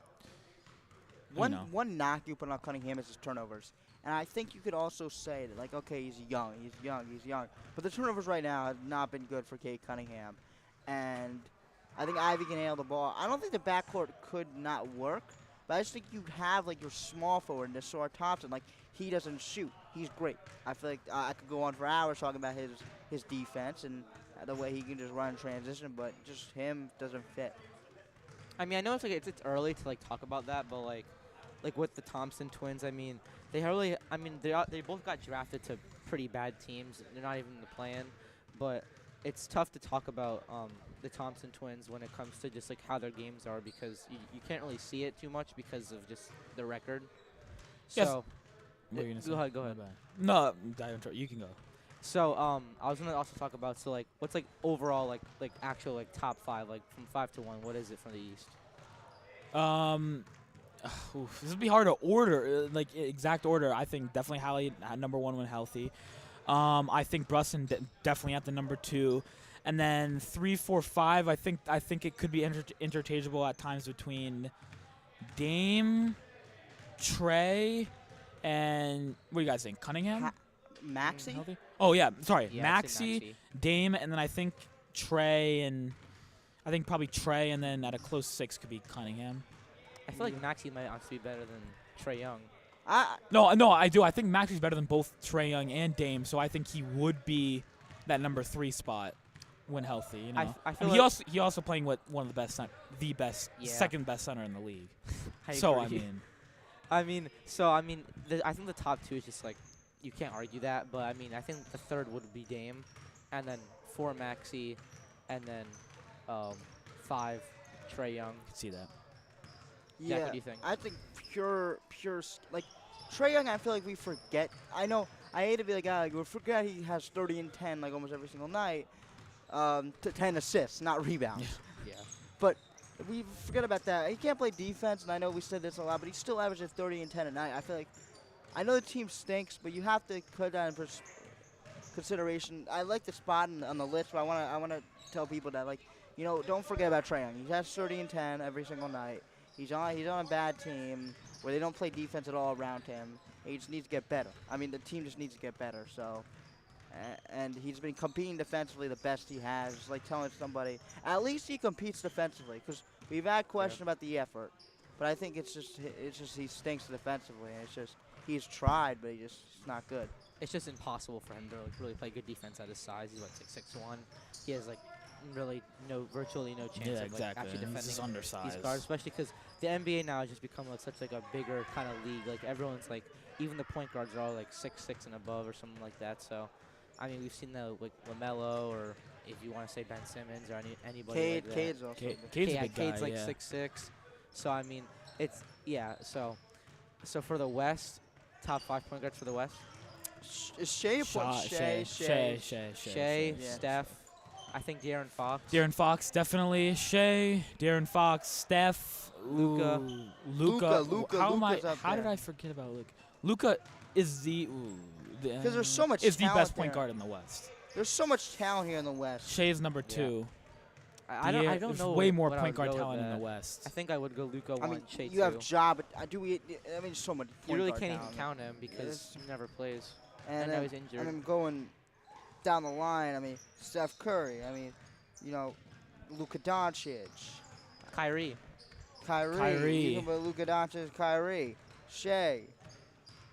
One knock you put on Cunningham is his turnovers. And I think you could also say that, like, okay, he's young. But the turnovers right now have not been good for Kate Cunningham. And I think Ivy can handle the ball. I don't think the backcourt could not work. But I just think you have, like, your small forward, Nassar Thompson. Like, he doesn't shoot. He's great. I feel like I could go on for hours talking about his defense and the way he can just run in transition. But just him doesn't fit. I mean, I know it's early to like talk about that, but like with the Thompson twins, I mean, they both got drafted to pretty bad teams. They're not even in the plan, but it's tough to talk about the Thompson twins when it comes to just like how their games are because you can't really see it too much because of just the record. Yes. So What were you gonna say? go ahead. My bad. No, you can go. So I was gonna also talk about what's like overall like actual like top 5 like from 5 to 1. What is it from the East? This would be hard to order, like exact order. I think definitely Hallie at number 1 when healthy. I think Brunson definitely at the number 2, and then 3, 4, 5. I think it could be interchangeable at times between Dame, Trey, and what do you guys think? Cunningham, Maxey? healthy? Oh yeah, sorry, Yeah, I'd say Maxey, Dame, and then I think Trey, and I think probably Trey, and then at a close 6 could be Cunningham. I feel like Maxey might honestly be better than Trae Young. No, I do. I think Maxey's better than both Trae Young and Dame, so I think he would be that number 3 spot when healthy. You know, I feel and like he also playing with one of the best, Yeah. second best center in the league. I So agree. I think the top 2 is just like you can't argue that, but I mean I think the third would be Dame, and then 4 Maxey, and then 5 Trae Young. I can see that. Jack, what do you think? I think like Trae Young. I feel like we forget. I know I hate to be like we forget he has 30 and 10 like almost every single night. 10 assists, not rebounds. Yeah. But we forget about that. He can't play defense, and I know we said this a lot, but he still averages 30 and 10 a night. I feel like I know the team stinks, but you have to put that in consideration. I like the spot on the list, but I want to tell people that don't forget about Trae Young. He has 30 and 10 every single night. He's on a bad team where they don't play defense at all around him. He just needs to get better. I mean, the team just needs to get better. So, and he's been competing defensively the best he has. It's like telling somebody, at least he competes defensively. Because we've had questions about the effort, but I think it's just he stinks defensively. And it's just he's tried, but he's not good. It's just impossible for him to really play good defense at his size. He's 6'1". He has virtually no chance Yeah, of exactly. actually He's defending just undersized. these guards, especially because the NBA now has just become such a bigger kind of league. Like everyone's even the point guards are all 6'6" and above or something like that. So, I mean, we've seen LaMelo, or if you want to say Ben Simmons or anybody like that. Cade's also. Cade's a big guy. Cade's yeah. 6'6". So I mean, it's So for the West, top 5 point guards for the West. Is Shea a point? Shea. Shea, Yeah. Steph. I think De'Aaron Fox. De'Aaron Fox, definitely. Shea, De'Aaron Fox, Steph, Luka. Ooh, Luka. Luka's up How did there. I forget about Luka? Luka is the. Because there's so much is the talent best point there. guard in the West. There's so much talent here in the West. Shea is number 2. I don't There's know. way more what I point would guard go with talent in the that. West. I think I would go Luka I 1, mean, Shea 2. you have Ja, but so much. You point really guard can't even talent. count him because he never plays. And now then, he's injured. and then going down the line, I mean, Steph Curry. I mean, Luka Doncic, Kyrie. Kyrie. You can put Luka Doncic, Kyrie, Shea,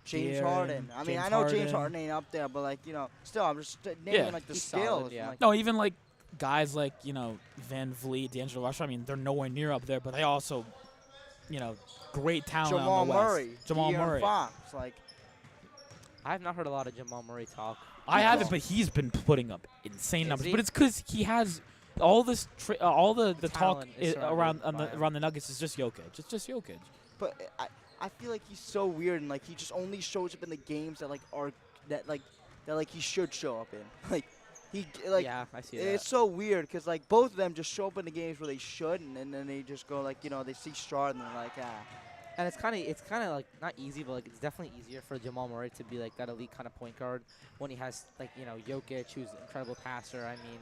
James De'Aaron, Harden. I mean, James I know James Harden. Harden ain't up there, but still, I'm just naming Yeah. like the He's skills. solid, yeah. Like, No, even like guys like Van Vliet, D'Angelo Russell. I mean, they're nowhere near up there, but they also, great talent Jamal on the West. Murray, Jamal De'Aaron Murray. Fox, like. I have not heard a lot of Jamal Murray talk. I haven't, but he's been putting up insane Is numbers. he? But it's because he has all this, all the talk talent is around surrounded by him. around the Nuggets is just Jokic. It's just Jokic. But I feel like he's so weird, and like he just only shows up in the games that he should show up in. Yeah, I see that. It's so weird because like both of them just show up in the games where they shouldn't, and then they just go like they see Stroud and they're like And it's kind of like not easy, but like it's definitely easier for Jamal Murray to be like that elite kind of point guard when he has like Jokic, who's an incredible passer. I mean,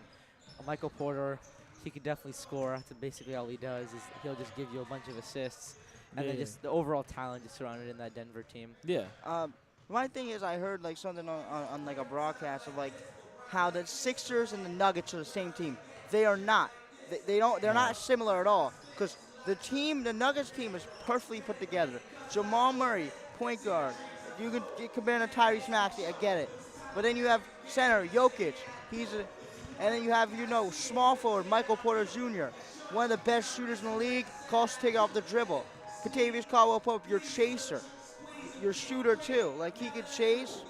Michael Porter, he could definitely score. That's basically all he does is he'll just give you a bunch of assists, and then Yeah. just the overall talent just surrounded in that Denver team. Yeah. My thing is I heard like something on like a broadcast of like how the Sixers and the Nuggets are the same team. They are not. They're not similar at all because the Nuggets team is perfectly put together. Jamal Murray, point guard. You can compare him to Tyrese Maxey, I get it. But then you have center, Jokic. And then you have, small forward, Michael Porter Jr., one of the best shooters in the league, calls to take off the dribble. Kentavious Caldwell-Pope, your chaser. Your shooter, too. Like, he could chase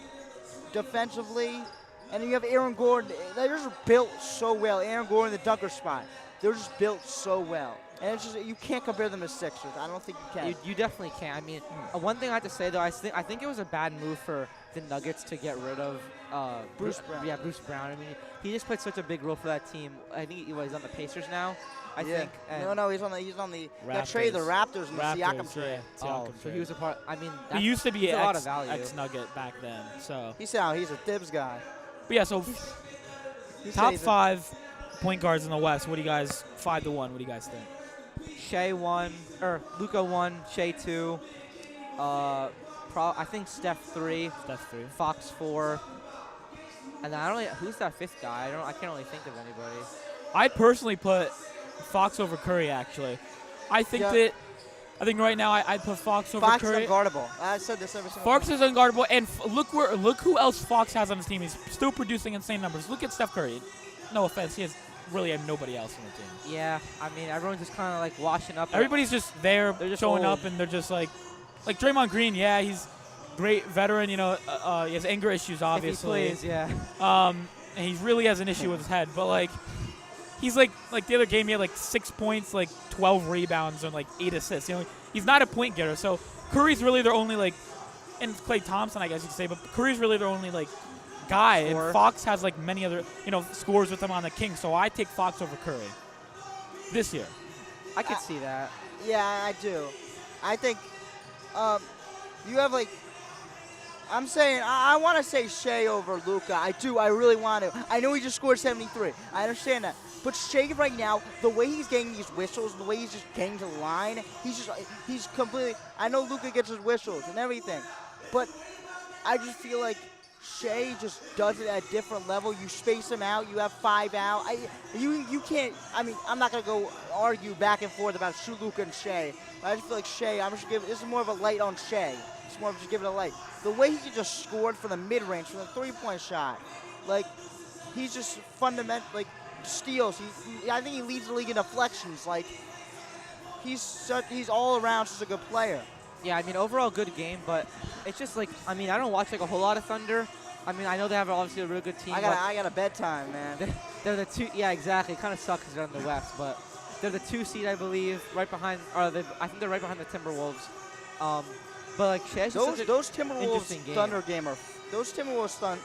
defensively. And then you have Aaron Gordon. They're just built so well. Aaron Gordon, the dunker spot. They're just built so well. And it's just, you can't compare them to Sixers. I don't think you can. You definitely can. I mean, one thing I have to say though, I think it was a bad move for the Nuggets to get rid of Bruce Brown. Yeah, Bruce Brown. I mean, he just played such a big role for that team. I think he's on the Pacers now. I think. And No, he's on the that trade the Raptors and the Siakam trade. Oh, so he was a part. I mean, He used to be that's a lot of value. ex-Nugget back then. So, He's a Thibs guy. but yeah. So He said top he's a- 5 point guards in the West. What do you guys 5-1? What do you guys think? Shea 1 or Luka 1, Shea 2. I think Steph 3, Steph 3. Fox 4. And then who's that 5th guy? I can't really think of anybody. I personally put Fox over Curry. Actually, I think Yeah. right now I'd put Fox over Fox is Curry. unguardable. I said this every single Fox time. is unguardable, and look who else Fox has on his team. He's still producing insane numbers. Look at Steph Curry. No offense, he has really nobody else on the team. Yeah, I mean, everyone's just kind of like washing up. Everybody's just there, They're just showing old. up, and they're just like Draymond Green. Yeah, he's great veteran. He has anger issues, obviously. If he plays, yeah. And he really has an issue with his head, but like. He's like the other game, he had like 6 points, like 12 rebounds, and like 8 assists. He's not a point getter. So Curry's really their only and Klay Thompson, I guess you could say, but Curry's really their only guy. Scorer. And Fox has like many other scores with him on the Kings. So I take Fox over Curry this year. I could see that. Yeah, I do. I think you have I'm saying I want to say Shea over Luka. I do. I really want to. I know he just scored 73. I understand that. But Shea right now, the way he's getting these whistles, the way he's just getting to the line, he's completely. I know Luka gets his whistles and everything, but I just feel like Shea just does it at a different level. You space him out. You have 5 out. You can't. I mean, I'm not gonna go argue back and forth about Luka and Shea. But I just feel like Shea. I'm just giving. This is more of a light on Shea. It's more of just giving it a light. The way he just scored from the mid-range, from the 3-point shot, he's just fundamental. Steals. I think he leads the league in deflections. He's all around just a good player. Yeah, I mean, overall good game, but it's just I don't watch a whole lot of Thunder. I mean, I know they have obviously a really good team. I got a bedtime, man. They're the two. Yeah, exactly. It kind of sucks because they're in the West, but they're the 2 seed, I believe, right behind. I think they're right behind the Timberwolves. But like Shai, Those Timberwolves interesting game. Thunder game are those Timberwolves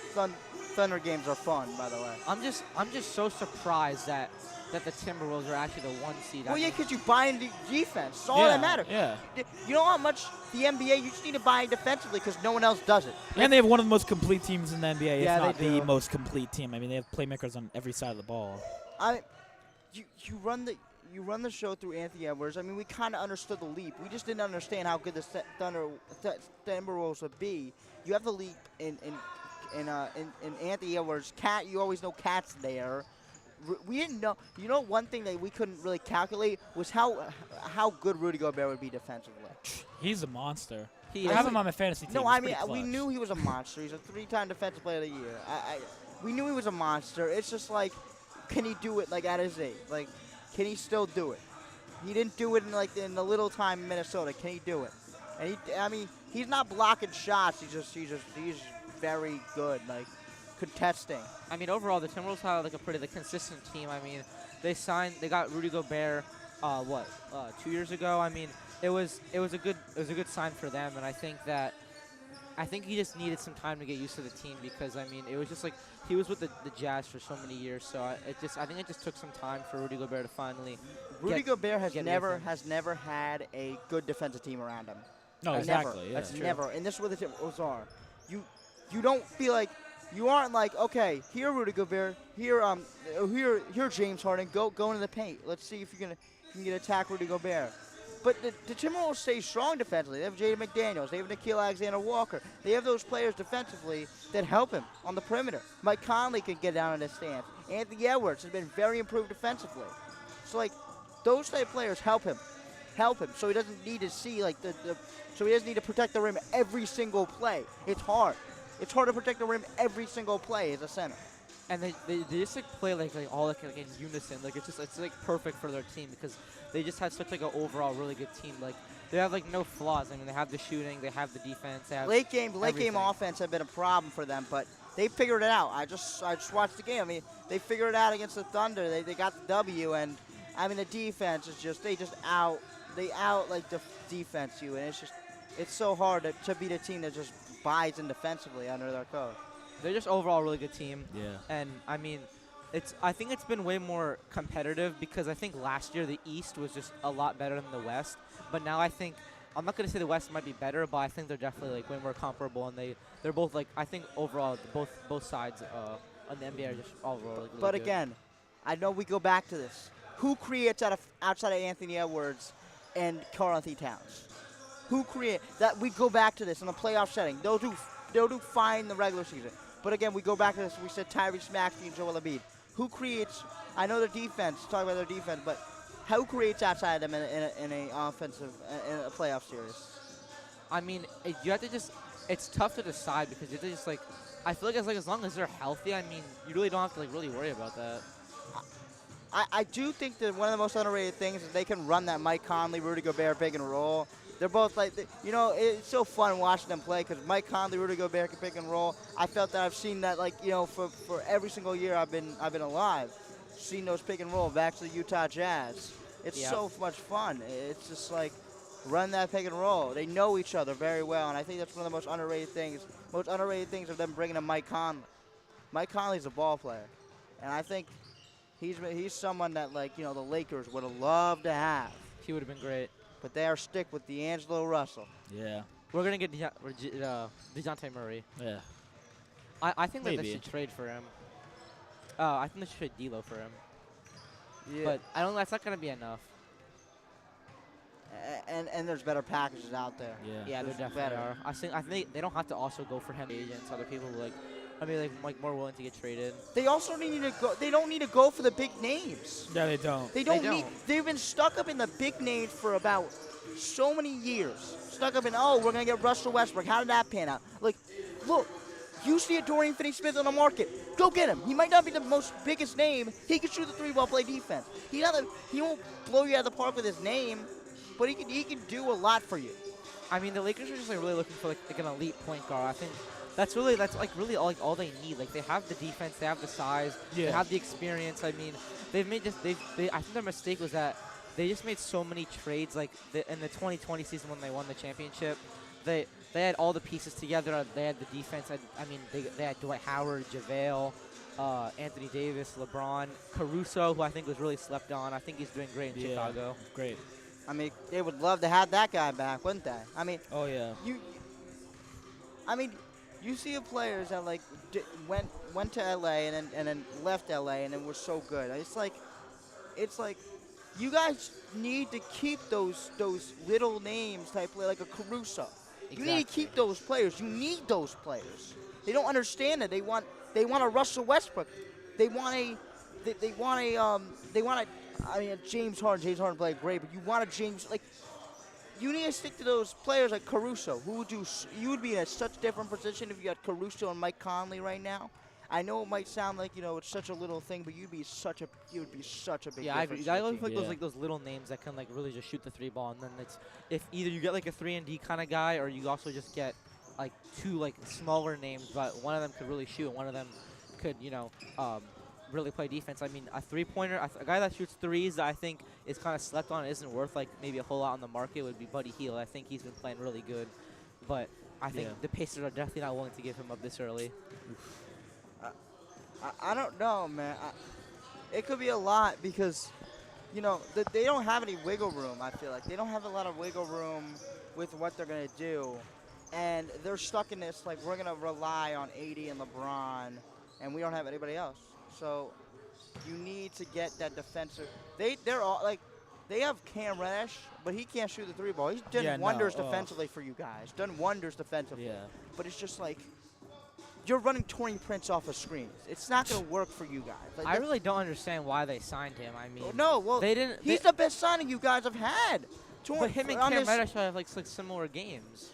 Thunder games are fun, by the way. I'm just so surprised that the Timberwolves are actually the 1 seed. Well, I yeah, mean, because you buy into defense. That's all Yeah, that matters. yeah. You know how much the NBA, you just need to buy defensively because no one else does it. And they have one of the most complete teams in the NBA, Yeah, if not they the do. most complete team. I mean, they have playmakers on every side of the ball. You run the show through Anthony Edwards. I mean, we kind of understood the leap. We just didn't understand how good the Timberwolves would be. You have the leap in Anthony Edwards. Cat, you always know Cat's there. We didn't know. You know, one thing that we couldn't really calculate was how good Rudy Gobert would be defensively. He's a monster. He I is. have him on my fantasy team. No, He's I mean, pretty we clutch. knew he was a monster. He's a 3-time Defensive Player of the Year. We knew he was a monster. It's just like, can he do it like at his age? Like, can he still do it? He didn't do it in the little time in Minnesota. Can he do it? And he's not blocking shots. He's very good, like contesting. I mean, overall, the Timberwolves have like a pretty consistent team. I mean, they got Rudy Gobert, 2 years ago. I mean, it was a good sign for them, and I think he just needed some time to get used to the team because I mean, it was just like he was with the Jazz for so many years. So I think it just took some time for Rudy Gobert to finally. Rudy Gobert has get never rhythm. had a good defensive team around him. No, Never. exactly. Yeah. That's never. And this is what the Timberwolves are. You don't feel like you aren't like, okay, here Rudy Gobert, here James Harden, go into the paint. Let's see if you can attack Rudy Gobert. But the Timberwolves stay strong defensively. They have Jaden McDaniels. They have Nickeil Alexander-Walker. They have those players defensively that help him on the perimeter. Mike Conley can get down in his stance. Anthony Edwards has been very improved defensively. So like, those type of players help him. So he doesn't need to see like so he doesn't need to protect the rim every single play. It's hard. It's hard to protect the rim every single play as a center. And they just like play like all like in unison. Like it's like perfect for their team because they just have such like an overall really good team. Like they have like no flaws. I mean, they have the shooting, they have the defense. They have Late game everything. offense have been a problem for them, but they figured it out. I just watched the game. I mean, they figured it out against the Thunder. They got the W, and I mean the defense is just they out like defense you, and it's so hard to beat a team that just buys in defensively under their coach. They're just overall a really good team. Yeah. And I mean, I think it's been way more competitive because I think last year the East was just a lot better than the West. But now I think I'm not going to say the West might be better, but I think they're definitely like way more comparable, and they're both like I think overall both sides on the NBA are just overall really But good. again, I know we go back to this. Who creates outside of Anthony Edwards and Karl Anthony Towns? Who create that? We go back to this in a playoff setting. They'll do fine in the regular season. But again, we go back to this. We said Tyrese Maxey and Joel Embiid. Who creates? I know their defense. Talk about their defense, but who creates outside of them in a offensive in a playoff series? I mean, you have to just. It's tough to decide because you have to just like. I feel like as long as they're healthy, I mean, you really don't have to like really worry about that. I do think that one of the most underrated things is they can run that Mike Conley, Rudy Gobert pick and roll. They're both like, it's so fun watching them play because Mike Conley, Rudy Gobert can pick and roll. I felt that I've seen that for every single year I've been alive, seen those pick and roll back to the Utah Jazz. It's so much fun. It's just like run that pick and roll. They know each other very well, and I think that's one of the most underrated things of them bringing in Mike Conley. Mike Conley's a ball player, and I think he's someone that the Lakers would have loved to have. He would have been great. But they are stick with D'Angelo Russell. Yeah. We're gonna get DeJounte Murray. Yeah. I think that they Maybe. should trade for him. I think they should trade D'Lo for him. Yeah. But I don't. That's not gonna be enough. And there's better packages out there. Yeah. Yeah, there There's definitely better. are. I think they don't have to also go for him. Agents, other people like more willing to get traded. They also need to go. They don't need to go for the big names. Yeah, they don't. They don't. They've been stuck up in the big names for about so many years. Stuck up in we're gonna get Russell Westbrook. How did that pan out? Like, look, you see a Dorian Finney-Smith on the market. Go get him. He might not be the most biggest name. He can shoot the three ball, play defense. He won't blow you out of the park with his name, but he can do a lot for you. I mean, the Lakers are just really looking for like an elite point guard. I think that's really all they need. Like they have the defense, they have the size, they have the experience. I mean, they've made I think their mistake was that they just made so many trades. Like in the 2020 season when they won the championship, they had all the pieces together. They had the defense. I mean, they had Dwight Howard, JaVale, Anthony Davis, LeBron, Caruso, who I think was really slept on. I think he's doing great in Chicago. Great. I mean, they would love to have that guy back, wouldn't they? I mean, Oh yeah. You see the players that like went to LA and then left LA and then were so good. It's like you guys need to keep those little names type play like a Caruso. You need to keep those players. You need those players. They don't understand it. They want a Russell Westbrook. They want a James Harden. James Harden played great, but you want a James like. You need to stick to those players like Caruso. You would be in such different position if you had Caruso and Mike Conley right now. I know it might sound like it's such a little thing, but you'd be such a big. Yeah, I agree. difference You gotta to go the for team. those little names that can like really just shoot the 3 ball, and then it's if either you get like a 3-and-D kind of guy, or you also just get like 2 like smaller names, but one of them could really shoot, and one of them could really play defense. I mean, a 3-pointer, a guy that shoots threes that I think is kind of slept on, isn't worth like maybe a whole lot on the market, would be Buddy Hield. I think he's been playing really good, but I think the Pacers are definitely not willing to give him up this early. I don't know, man. It could be a lot because, they don't have any wiggle room. I feel like they don't have a lot of wiggle room with what they're gonna do, and they're stuck in this like we're gonna rely on AD and LeBron, and we don't have anybody else. So you need to get that defensive. They're all like they have Cam Reddish, but he can't shoot the 3 ball. He's done wonders defensively for you guys. Done wonders defensively. Yeah. But it's just like you're running Taurean Prince off of screens. It's not going to work for you guys. Like, I really don't understand why they signed him. I mean, they didn't. He's the best signing you guys have had. But him and Cam Reddish have like similar games.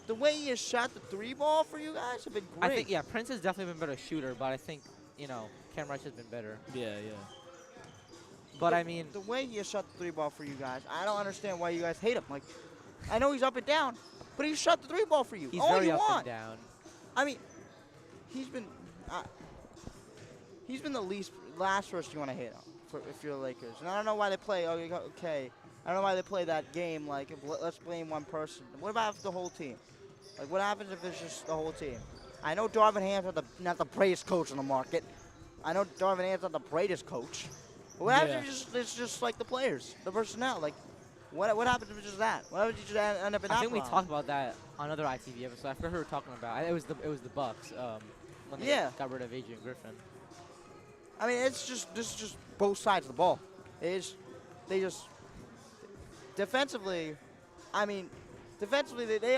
The way he has shot the 3 ball for you guys have been great. I think Prince has definitely been a better shooter, but I think Cam Reddish has been better. Yeah. But I mean, the way he has shot the 3 ball for you guys, I don't understand why you guys hate him. Like, I know he's up and down, but he shot the 3 ball for you. he's All very you up want. and down. I mean, he's been the last person you want to hate on if you're the Lakers. And I don't know why they play. Okay, I don't know why they play that game. Like, let's blame one person. What about if the whole team? Like, what happens if it's just the whole team? I know Darvin Ham's not the greatest coach on the market. I know Darvin Ham's not the greatest coach. But what happens if it's just like the players, the personnel? Like, what happens if it's just that? What happens if you just end up in that I think we problem? talked about that on another ITV episode. I forgot who we were talking about. It was the Bucks when they got rid of Adrian Griffin. I mean, this is just both sides of the ball. They just defensively. I mean, defensively they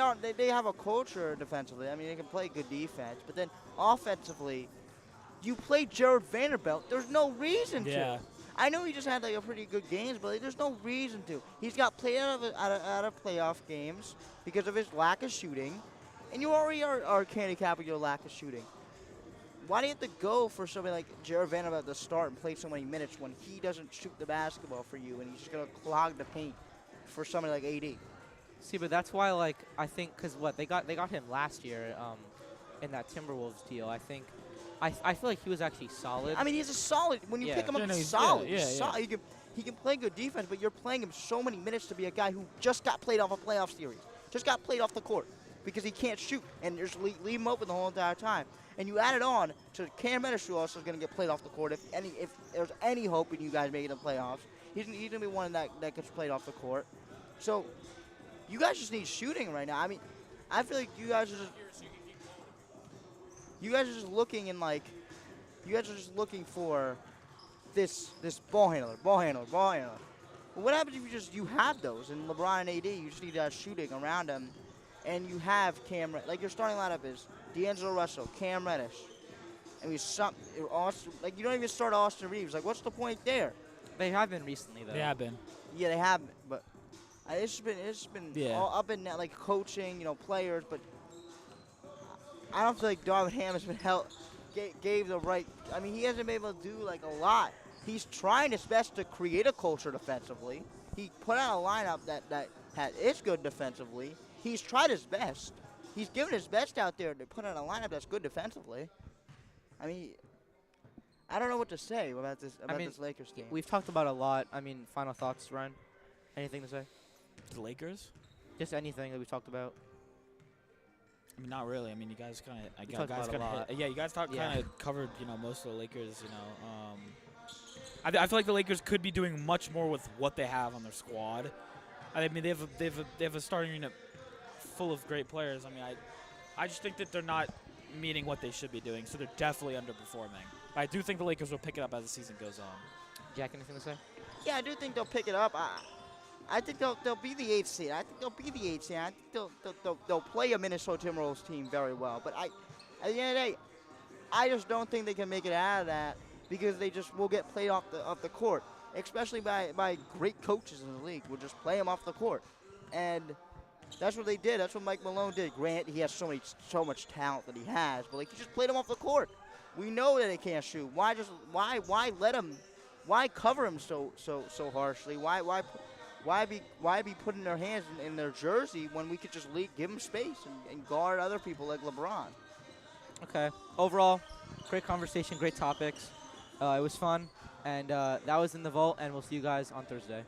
have a culture defensively. I mean, they can play good defense, but then offensively, you play Jared Vanderbilt. There's no reason to. I know he just had like a pretty good games, but there's no reason to. He's got played out of playoff games because of his lack of shooting, and you already are handicapping your lack of shooting. Why do you have to go for somebody like Jared Vanderbilt to start and play so many minutes when he doesn't shoot the basketball for you and he's just gonna clog the paint for somebody like AD? See, but that's why I think because they got him last year in that Timberwolves deal. I think. I feel like he was actually solid. I mean, he's a solid. When you pick him up, he's solid. He can play good defense, but you're playing him so many minutes to be a guy who just got played off a playoff series, just got played off the court because he can't shoot, and just leave him open the whole entire time. And you add it on to Cam Reddish, who also is going to get played off the court. If there's any hope in you guys making the playoffs, he's going to be one that gets played off the court. So you guys just need shooting right now. I mean, I feel like you guys are just looking in like, you guys are just looking for this ball handler. But what happens if you have those and LeBron and AD? You just need shooting around them, and you have Cam. Like your starting lineup is D'Angelo Russell, Cam Reddish, and like you don't even start Austin Reeves. Like what's the point there? They have been recently though. They have been. Yeah, they have, but it's been all up and down, like coaching, players, but. I don't feel like Darvin Ham has been gave the right. I mean, he hasn't been able to do like a lot. He's trying his best to create a culture defensively. He put out a lineup that is good defensively. He's tried his best. He's given his best out there to put out a lineup that's good defensively. I mean, I don't know what to say about this Lakers team. We've talked about a lot. I mean, final thoughts, Ryan? Anything to say? The Lakers? Just anything that we talked about. I mean, not really. I mean, you guys kind of, We talked about it a lot. yeah, you guys Yeah. kind of covered, most of the Lakers. I feel like the Lakers could be doing much more with what they have on their squad. I mean, they have a starting unit full of great players. I mean, I just think that they're not meeting what they should be doing, so they're definitely underperforming. But I do think the Lakers will pick it up as the season goes on. Jack, anything to say? Yeah, I do think they'll pick it up. I think they'll be the 8th seed. I think they'll be the 8th seed. I think they'll play a Minnesota Timberwolves team very well. But at the end of the day, I just don't think they can make it out of that because they just will get played off the court, especially by great coaches in the league. Will just play them off the court, and that's what they did. That's what Mike Malone did. Grant, he has so much talent that he has, but he just played them off the court. We know that they can't shoot. Why let him? Why cover him so harshly? Why be putting their hands in their jersey when we could just give them space and guard other people like LeBron? Okay. Overall, great conversation, great topics. It was fun, and that was In the Vault, and we'll see you guys on Thursday.